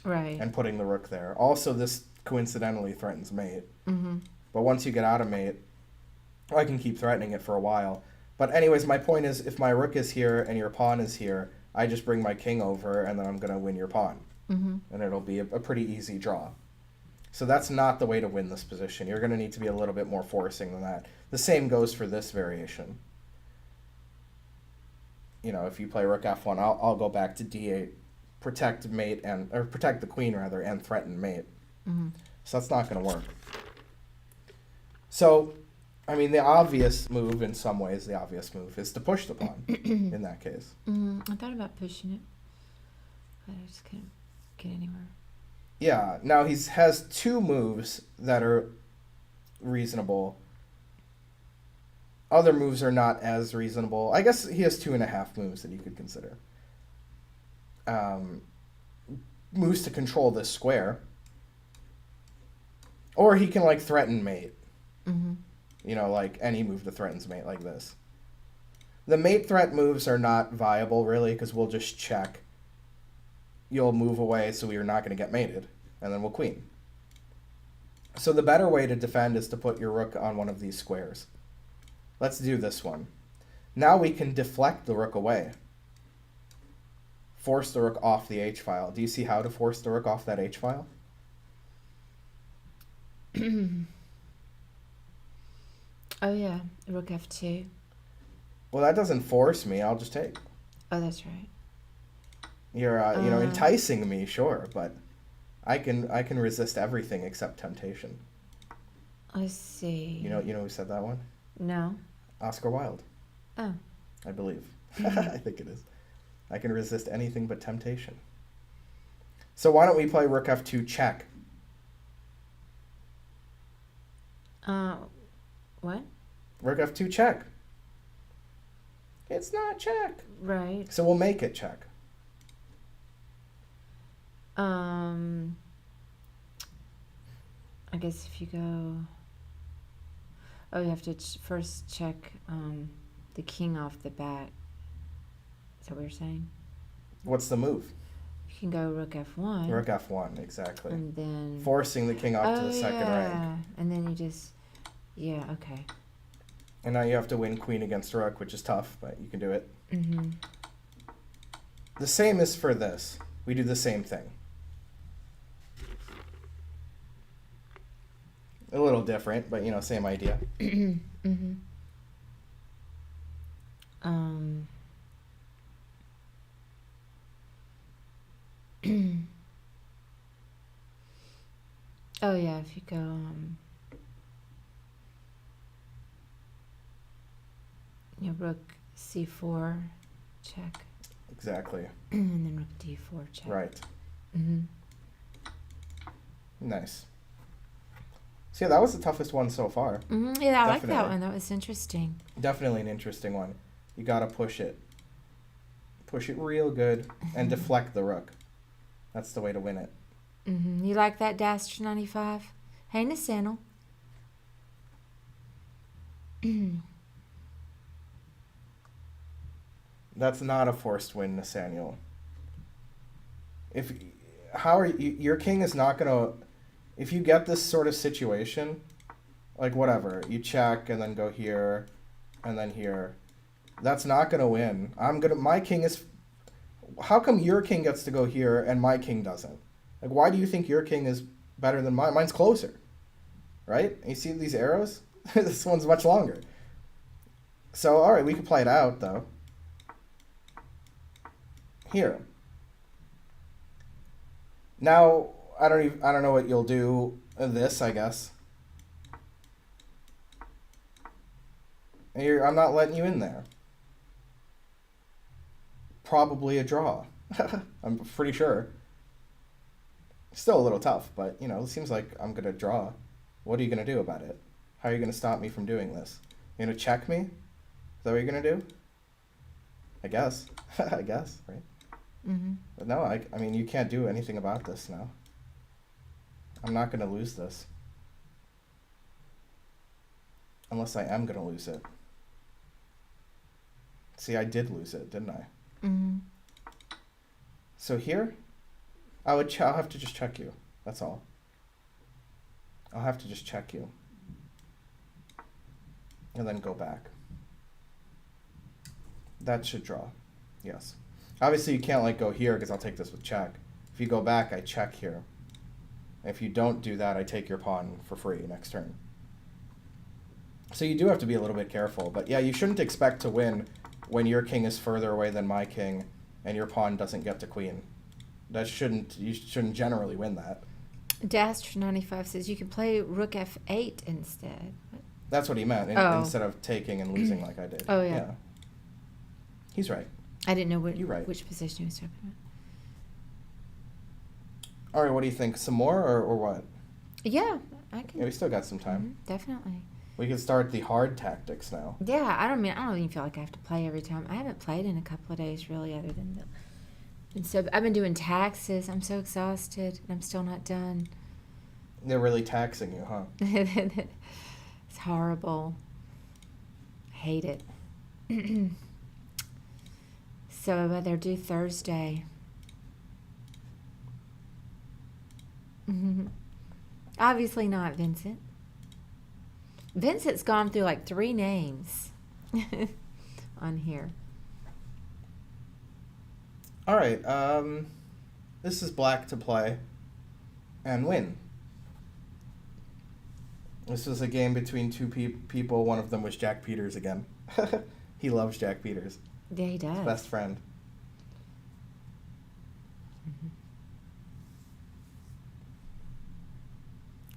Right. And putting the rook there. Also, this coincidentally threatens mate. Mm-hmm. But once you get out of mate, I can keep threatening it for a while. But anyways, my point is, if my rook is here and your pawn is here, I just bring my king over, and then I'm going to win your pawn. Mm-hmm. And it'll be a pretty easy draw. So that's not the way to win this position. You're going to need to be a little bit more forcing than that. The same goes for this variation. You know, if you play rook f1, I'll go back to d8, protect mate or protect the queen rather, and threaten mate. Mm-hmm. So that's not going to work. So, I mean, the obvious move in some ways, is to push the pawn in that case. I thought about pushing it, but I just couldn't get anywhere. Yeah. Now he has two moves that are reasonable. Other moves are not as reasonable. I guess he has 2.5 moves that you could consider. Moves to control this square. Or he can, like, threaten mate. Mm-hmm. You know, like any move that threatens mate like this. The mate threat moves are not viable, really, because we'll just check. You'll move away, so you're not going to get mated. And then we'll queen. So the better way to defend is to put your rook on one of these squares. Let's do this one. Now we can deflect the rook away. Force the rook off the h-file. Do you see how to force the rook off that h-file? Oh, yeah. Rook f2. Well, that doesn't force me. I'll just take. Oh, that's right. You're, enticing me, sure, but I can resist everything except temptation. I see. You know who said that one? No. Oscar Wilde. Oh. I believe. I think it is. I can resist anything but temptation. So why don't we play rook f2 check? What? Rook f2 check. It's not check. Right. So we'll make it check. I guess if you go... Oh, you have to first check the king off the back. Is that what you're saying? What's the move? You can go rook f1. Rook f1, exactly. And then... Forcing the king up to the second rank. And then you just... Yeah, okay. And now you have to win queen against rook, which is tough, but you can do it. Mm-hmm. The same is for this. We do the same thing. A little different, but, same idea. mm-hmm. Oh yeah, if you go rook c4 check, Exactly. and then rook d4 check. Right. Mm-hmm. Nice. So yeah, that was the toughest one so far. Mm-hmm. Yeah, I like that Definitely. one. That was interesting. Definitely an interesting one. You gotta push it. Push it real good and deflect the rook. That's the way to win it. Mm-hmm. You like that, Daster 95? Hey, Nathaniel. That's not a forced win, Nathaniel. If how are you, your king is not gonna. If you get this sort of situation, like whatever, you check and then go here, and then here. That's not gonna win. My king is. How come your king gets to go here and my king doesn't? Like, why do you think your king is better than mine? Mine's closer, right? You see these arrows? This one's much longer. So, all right, we can play it out though. Here. Now, I don't know what you'll do in this, I guess. I'm not letting you in there. Probably a draw. I'm pretty sure. Still a little tough, but, it seems like I'm going to draw. What are you going to do about it? How are you going to stop me from doing this? You're going to check me? Is that what you're going to do? I guess. I guess, right? Mm-hmm. But no, I mean, you can't do anything about this now. I'm not going to lose this. Unless I am going to lose it. See, I did lose it, didn't I? Mm-hmm. So here, I'll have to just check you. That's all. I'll have to just check you. And then go back. That should draw. Yes. Obviously, you can't go here because I'll take this with check. If you go back, I check here. If you don't do that, I take your pawn for free next turn. So you do have to be a little bit careful. But yeah, you shouldn't expect to win when your king is further away than my king and your pawn doesn't get to queen. You shouldn't generally win that. Daster 95 says you can play rook f8 instead. What? That's what he meant, instead of taking and losing like I did. Oh, yeah. He's right. I didn't know You're right. which position he was talking about. All right, what do you think? Some more or what? Yeah, I can. Yeah, we still got some time. Mhm, definitely. We can start the hard tactics now. Yeah, I don't even feel like I have to play every time. I haven't played in a couple of days really, other than and so I've been doing taxes. I'm so exhausted, and I'm still not done. They're really taxing you, huh? It's horrible. I hate it. So I'd rather do Thursday. Obviously not Vincent. Vincent's gone through 3 names on here. All right, this is black to play and win. This was a game between two people. One of them was Jack Peters again. He loves Jack Peters. Yeah, he does. His best friend.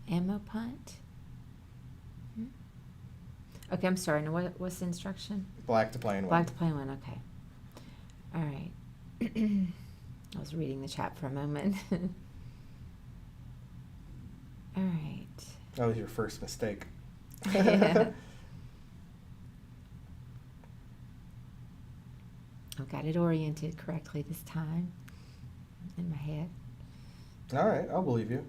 Ammo punt. Okay, I'm sorry. Now, what's the instruction? Black to play and win. Black to play and win. Okay. All right. I was reading the chat for a moment. All right. That was your first mistake. Yeah. I've got it oriented correctly this time in my head. All right, I'll believe you.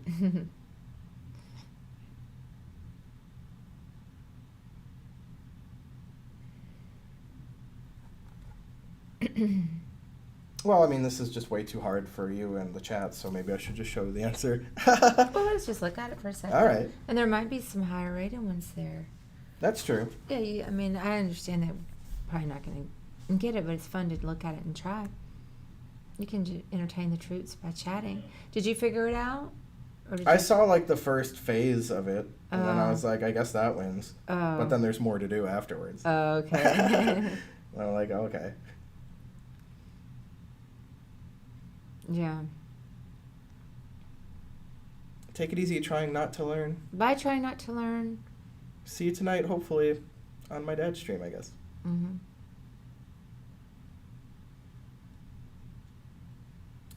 Well, I mean, this is just way too hard for you and the chat, so maybe I should just show you the answer. Well, let's just look at it for a second. All right. And there might be some higher rated ones there. That's true. Yeah, I mean, I understand that probably not going to get it, but it's fun to look at it and try. You can entertain the troops by chatting. Did you figure it out? Or did I you... saw the first phase of it, and then I was like, I guess that wins. Oh. But then there's more to do afterwards. Oh, okay. I'm like, okay. Yeah. Take it easy trying not to learn. By trying not to learn. See you tonight, hopefully, on my dad's stream, I guess. Mm-hmm.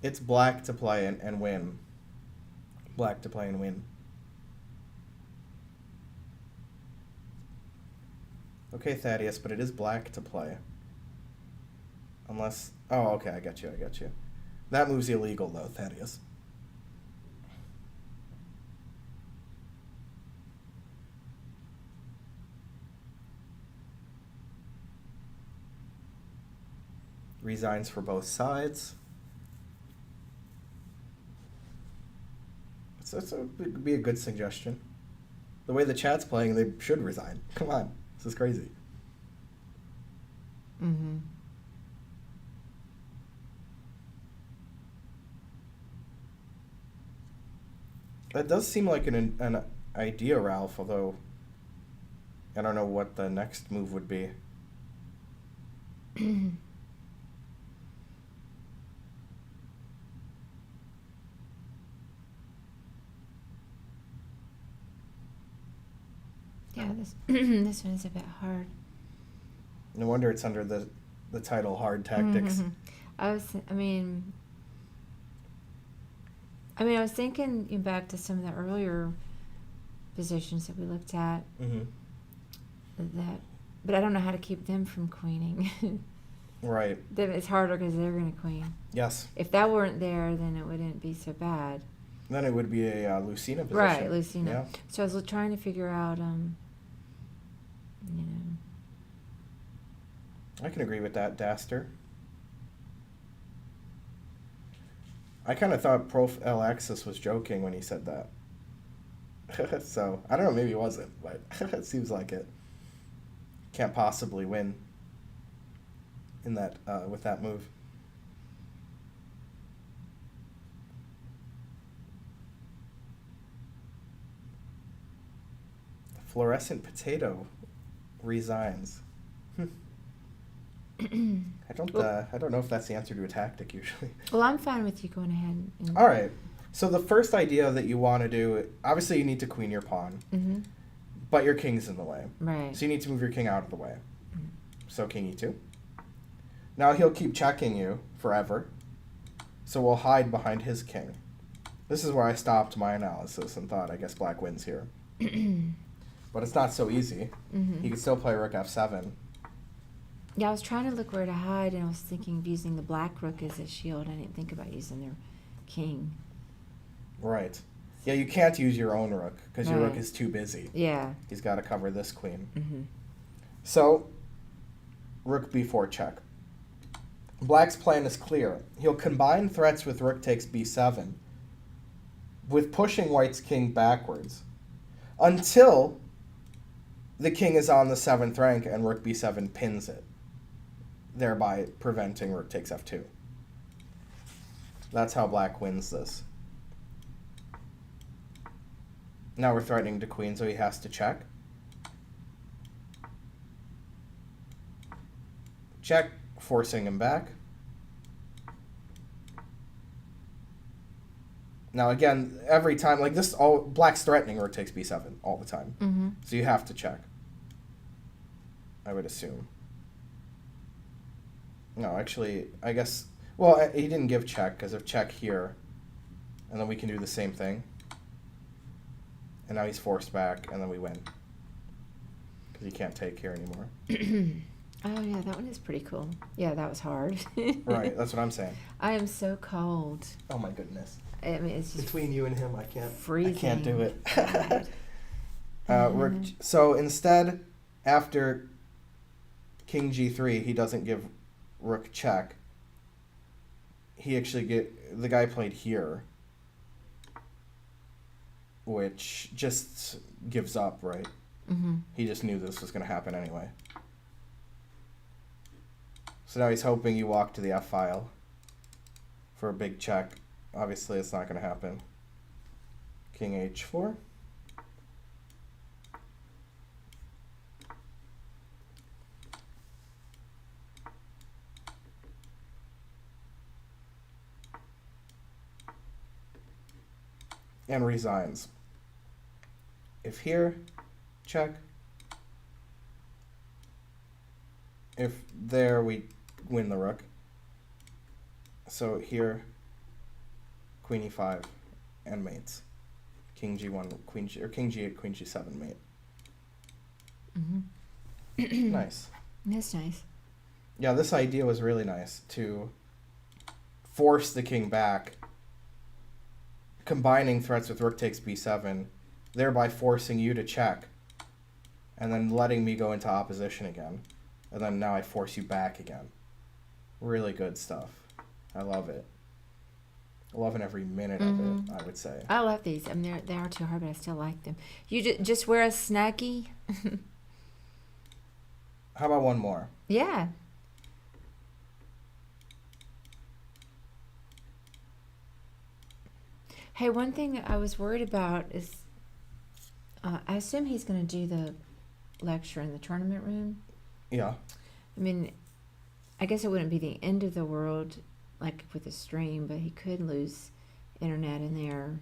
It's black to play and win. Black to play and win. Okay, Thaddeus, but it is black to play. Unless... Oh, okay, I got you. That move's illegal, though, Thaddeus. Resigns for both sides. So it'd be a good suggestion. The way the chat's playing, they should resign. Come on, this is crazy. Mm-hmm. That does seem like an idea, Ralph, although I don't know what the next move would be. Yeah, this this one is a bit hard. No wonder it's under the title Hard Tactics. Mm-hmm. I was thinking back to some of the earlier positions that we looked at. Mm-hmm. But I don't know how to keep them from queening. Right. It's harder because they're going to queen. Yes. If that weren't there, then it wouldn't be so bad. Then it would be a Lucina position. Right, Lucina. Yeah. So I was trying to figure out, I can agree with that, Daster. I kind of thought Prof. Alexis was joking when he said that. So, I don't know, maybe he wasn't, but it seems like it. Can't possibly win in that with that move. The fluorescent potato resigns. I don't know if that's the answer to a tactic usually. Well, I'm fine with you going ahead. All right. So the first idea that you want to do, obviously you need to queen your pawn, Mm-hmm. but your king's in the way. Right. So you need to move your king out of the way. So king e2. Now he'll keep checking you forever. So we'll hide behind his king. This is where I stopped my analysis and thought, I guess black wins here. But it's not so easy. Mm-hmm. He could still play rook f7. Yeah, I was trying to look where to hide, and I was thinking of using the black rook as a shield. I didn't think about using their king. Right. Yeah, you can't use your own rook because your Right. rook is too busy. Yeah. He's got to cover this queen. Mm-hmm. So, rook b4 check. Black's plan is clear. He'll combine threats with rook takes b7 with pushing white's king backwards until the king is on the 7th rank and rook b7 pins it, thereby preventing rook takes f2. That's how black wins this. Now we're threatening to queen, so he has to check. Check, forcing him back. Now again, every time, like this, all black's threatening rook takes b7 all the time. Mm-hmm. So you have to check, I would assume. No, actually, I guess, well, he didn't give check, because if check here, and then we can do the same thing. And now he's forced back, and then we win. Because he can't take here anymore. Oh, yeah, that one is pretty cool. Yeah, that was hard. Right, that's what I'm saying. I am so cold. Oh my goodness. I mean, it's just Between you and him, I can't freezing. do it. God. So instead, after king g3, he doesn't give rook check. He actually the guy played here, which just gives up, right? Mm-hmm. He just knew this was going to happen anyway. So now he's hoping you walk to the f file for a big check. Obviously, it's not going to happen. King h4. and resigns. If here, check. If there, we win the rook. So here, queen e5 and mates. King g1, queen g, or king g8, queen g7 mate. Nice. That's nice. Yeah, this idea was really nice, to force the king back, combining threats with rook takes b7, thereby forcing you to check, and then letting me go into opposition again. And then now I force you back again. Really good stuff. I love it. Loving every minute of it, I would say. I love these. I mean, they are too hard, but I still like them. You just wear a snacky. How about one more? Yeah. Hey, one thing that I was worried about is, I assume he's going to do the lecture in the tournament room. Yeah. I mean, I guess it wouldn't be the end of the world, like with a stream, but he could lose internet in there.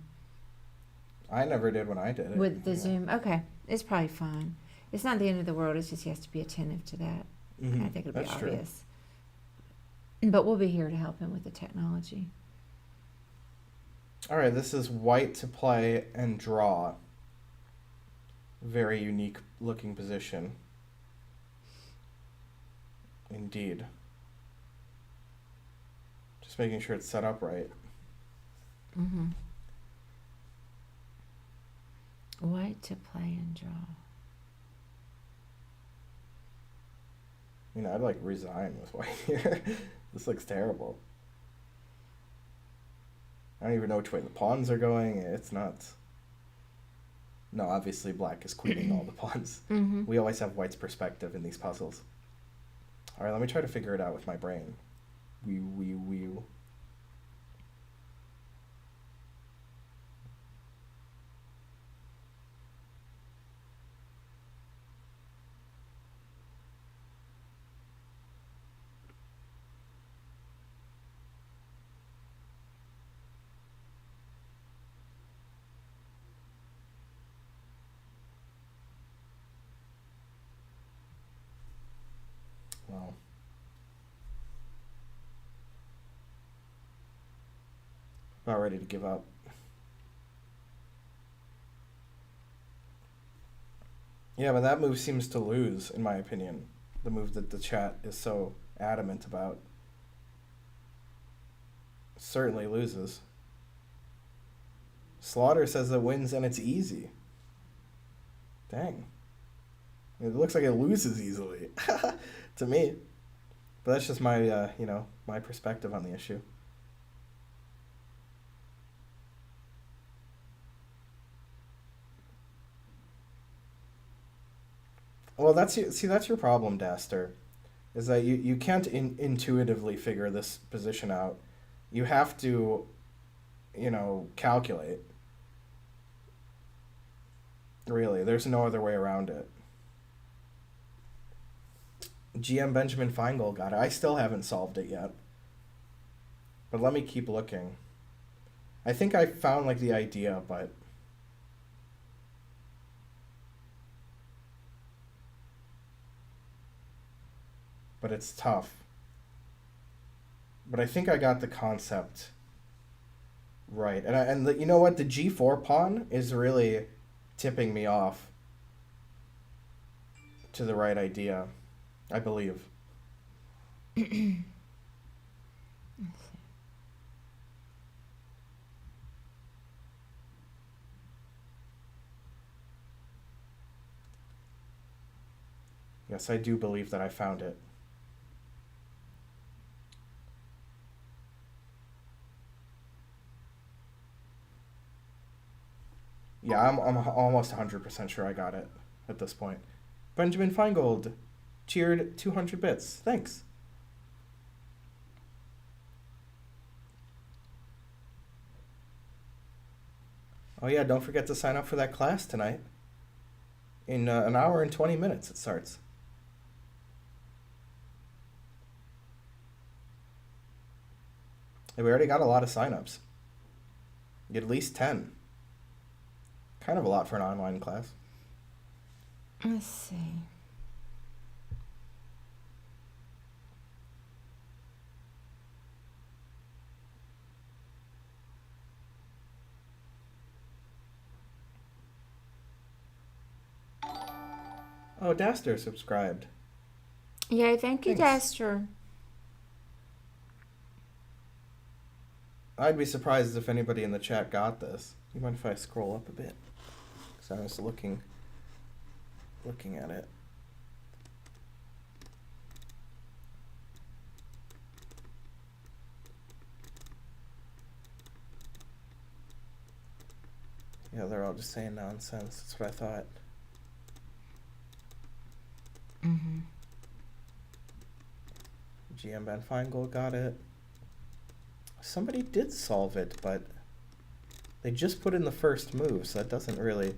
I never did when I did it. With the Zoom. Okay. It's probably fine. It's not the end of the world. It's just he has to be attentive to that. I think it'll be obvious. But we'll be here to help him with the technology. All right, this is white to play and draw. Very unique looking position. Indeed. Just making sure it's set up right. White to play and draw. You know, I'd like resign with white here. This looks terrible. I don't even know which way the pawns are going. It's nuts. No, obviously black is queening all the pawns. We always have white's perspective in these puzzles. All right, let me try to figure it out with my brain. Wee. Wow. About ready to give up. Yeah, but that move seems to lose, in my opinion. The move that the chat is so adamant about. Certainly loses. Slaughter says it wins and it's easy. Dang. It looks like it loses easily to me. But that's just my, my perspective on the issue. Well, that's your problem, Daster, is that you can't intuitively figure this position out. You have to, calculate. Really, there's no other way around it. GM Benjamin Finegold got it. I still haven't solved it yet. But let me keep looking. I think I found, the idea, but... But it's tough. But I think I got the concept right. And you know what? The G4 pawn is really tipping me off to the right idea, I believe. Yes, I do believe that I found it. Yeah, I'm almost 100% sure I got it at this point. Benjamin Finegold cheered 200 bits. Thanks. Oh yeah, don't forget to sign up for that class tonight. In an hour and 20 minutes it starts. And we already got a lot of signups. At least 10. Kind of a lot for an online class. Let's see. Oh, Daster subscribed. Yay, thank you, Thanks. Daster. I'd be surprised if anybody in the chat got this. You mind if I scroll up a bit? Because I was looking at it. Yeah, they're all just saying nonsense. That's what I thought. Mm-hmm. GM Ben Finegold got it. Somebody did solve it, but they just put in the first move, so that doesn't really,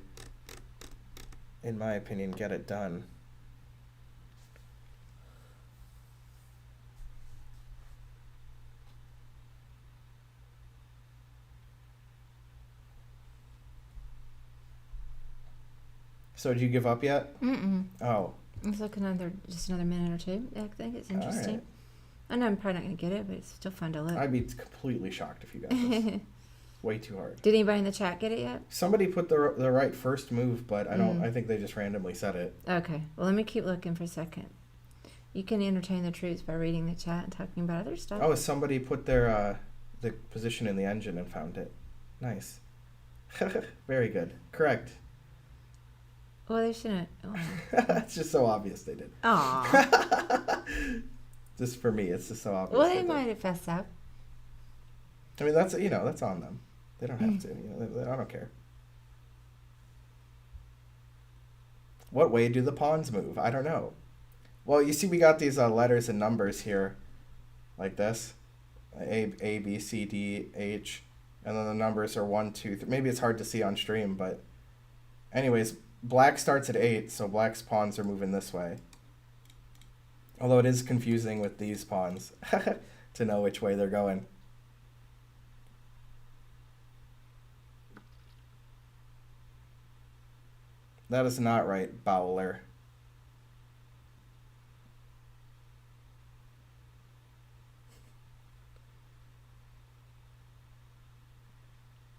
in my opinion, get it done. So did you give up yet? Mm-mm. Oh. Let's look just another minute or two. I think it's interesting. Alright. I know I'm probably not going to get it, but it's still fun to look. I'd be completely shocked if you got this. Way too hard. Did anybody in the chat get it yet? Somebody put the right first move, but I think they just randomly said it. Okay. Well, let me keep looking for a second. You can entertain the troops by reading the chat and talking about other stuff. Oh, somebody put their the position in the engine and found it. Nice. Very good. Correct. Well, they shouldn't. Oh. It's just so obvious they did. Aw. Just for me, it's just so obvious. Well, they did. might have fessed up. I mean, that's that's on them. They don't have to. I don't care. What way do the pawns move? I don't know. Well, you see, we got these letters and numbers here, like this, A B C D H, and then the numbers are 1 2 3. Maybe it's hard to see on stream, but anyways, black starts at 8, so black's pawns are moving this way. Although it is confusing with these pawns to know which way they're going. That is not right, Bowler.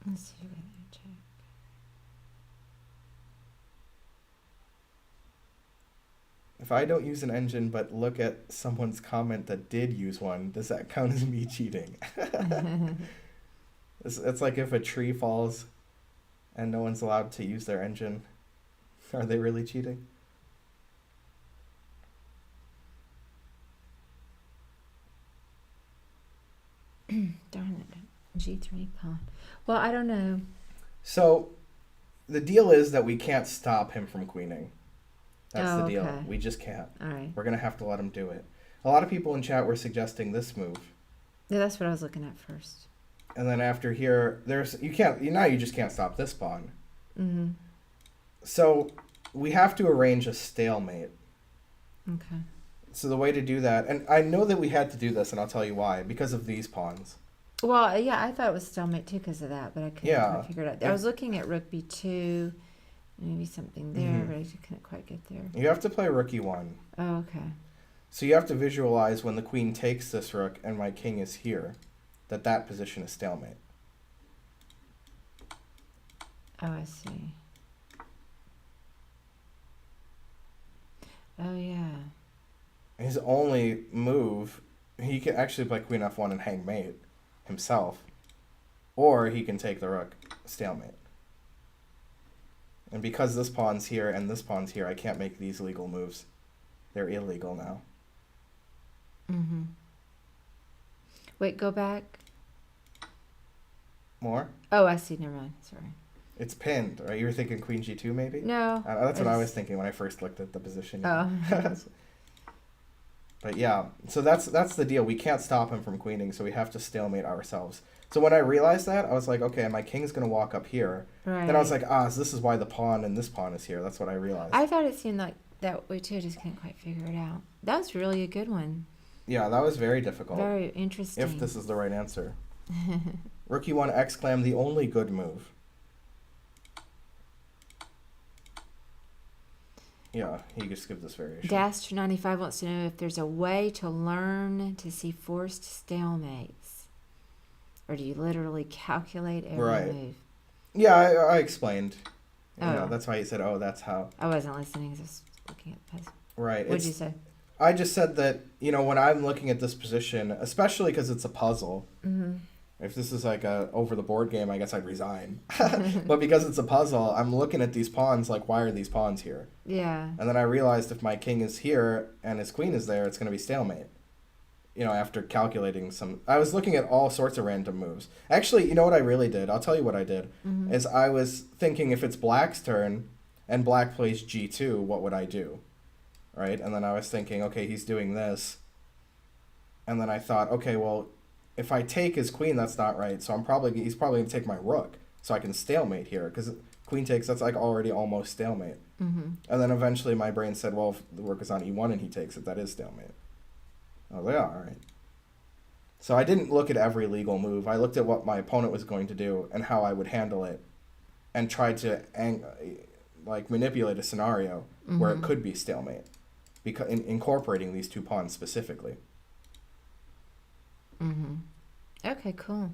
Let's see what I check. If I don't use an engine but look at someone's comment that did use one, does that count as me cheating? It's like if a tree falls and no one's allowed to use their engine. Are they really cheating? Darn it. G3 pawn. Well, I don't know. So, the deal is that we can't stop him from queening. That's the deal. Okay. We just can't. All right. We're going to have to let him do it. A lot of people in chat were suggesting this move. Yeah, that's what I was looking at first. And then after here, you just can't stop this pawn. Mm-hmm. So, we have to arrange a stalemate. Okay. So the way to do that, and I know that we had to do this, and I'll tell you why, because of these pawns. Well, yeah, I thought it was stalemate too because of that, but I couldn't quite figure it out. I was looking at rook b2, maybe something there, but I just couldn't quite get there. You have to play rook e1. Oh, okay. So you have to visualize when the queen takes this rook and my king is here, that position is stalemate. Oh, I see. Oh, yeah. His only move, he can actually play queen f1 and hang mate himself, or he can take the rook, stalemate. And because this pawn's here and this pawn's here, I can't make these legal moves. They're illegal now. Mm-hmm. Wait, go back. More? Oh, I see. Never mind. Sorry. It's pinned, right? You were thinking queen g2 maybe? No. That's what I was thinking when I first looked at the position. Oh. But yeah, so that's the deal. We can't stop him from queening, so we have to stalemate ourselves. So when I realized that, I was like, okay, my king's going to walk up here. Right. Then I was like, so this is why the pawn and this pawn is here. That's what I realized. I thought it seemed like that way too. I just couldn't quite figure it out. That was really a good one. Yeah, that was very difficult. Very interesting. If this is the right answer. Rook e1 exclam, the only good move. Yeah, he just gives this variation. Daster95 wants to know if there's a way to learn to see forced stalemates. Or do you literally calculate every Right. move? Yeah, I explained. Oh. That's why he said, oh, that's how. I wasn't listening. I was looking at the post. Right. What'd you say? I just said that, when I'm looking at this position, especially because it's a puzzle, if this is like a over-the-board game, I guess I'd resign. But because it's a puzzle, I'm looking at these pawns like, why are these pawns here? Yeah. And then I realized if my king is here and his queen is there, it's going to be stalemate. After calculating I was looking at all sorts of random moves. Actually, you know what I really did? I'll tell you what I did. Is I was thinking if it's black's turn and black plays g2, what would I do? Right? And then I was thinking, okay, he's doing this. And then I thought, okay, well, if I take his queen, that's not right. So he's probably going to take my rook. So I can stalemate here. Because queen takes, that's like already almost stalemate. And then eventually my brain said, well, if the rook is on e1 and he takes it, that is stalemate. I was like, oh, all right. So I didn't look at every legal move. I looked at what my opponent was going to do and how I would handle it, and tried to manipulate a scenario where it could be stalemate, because incorporating these two pawns specifically. Okay, cool.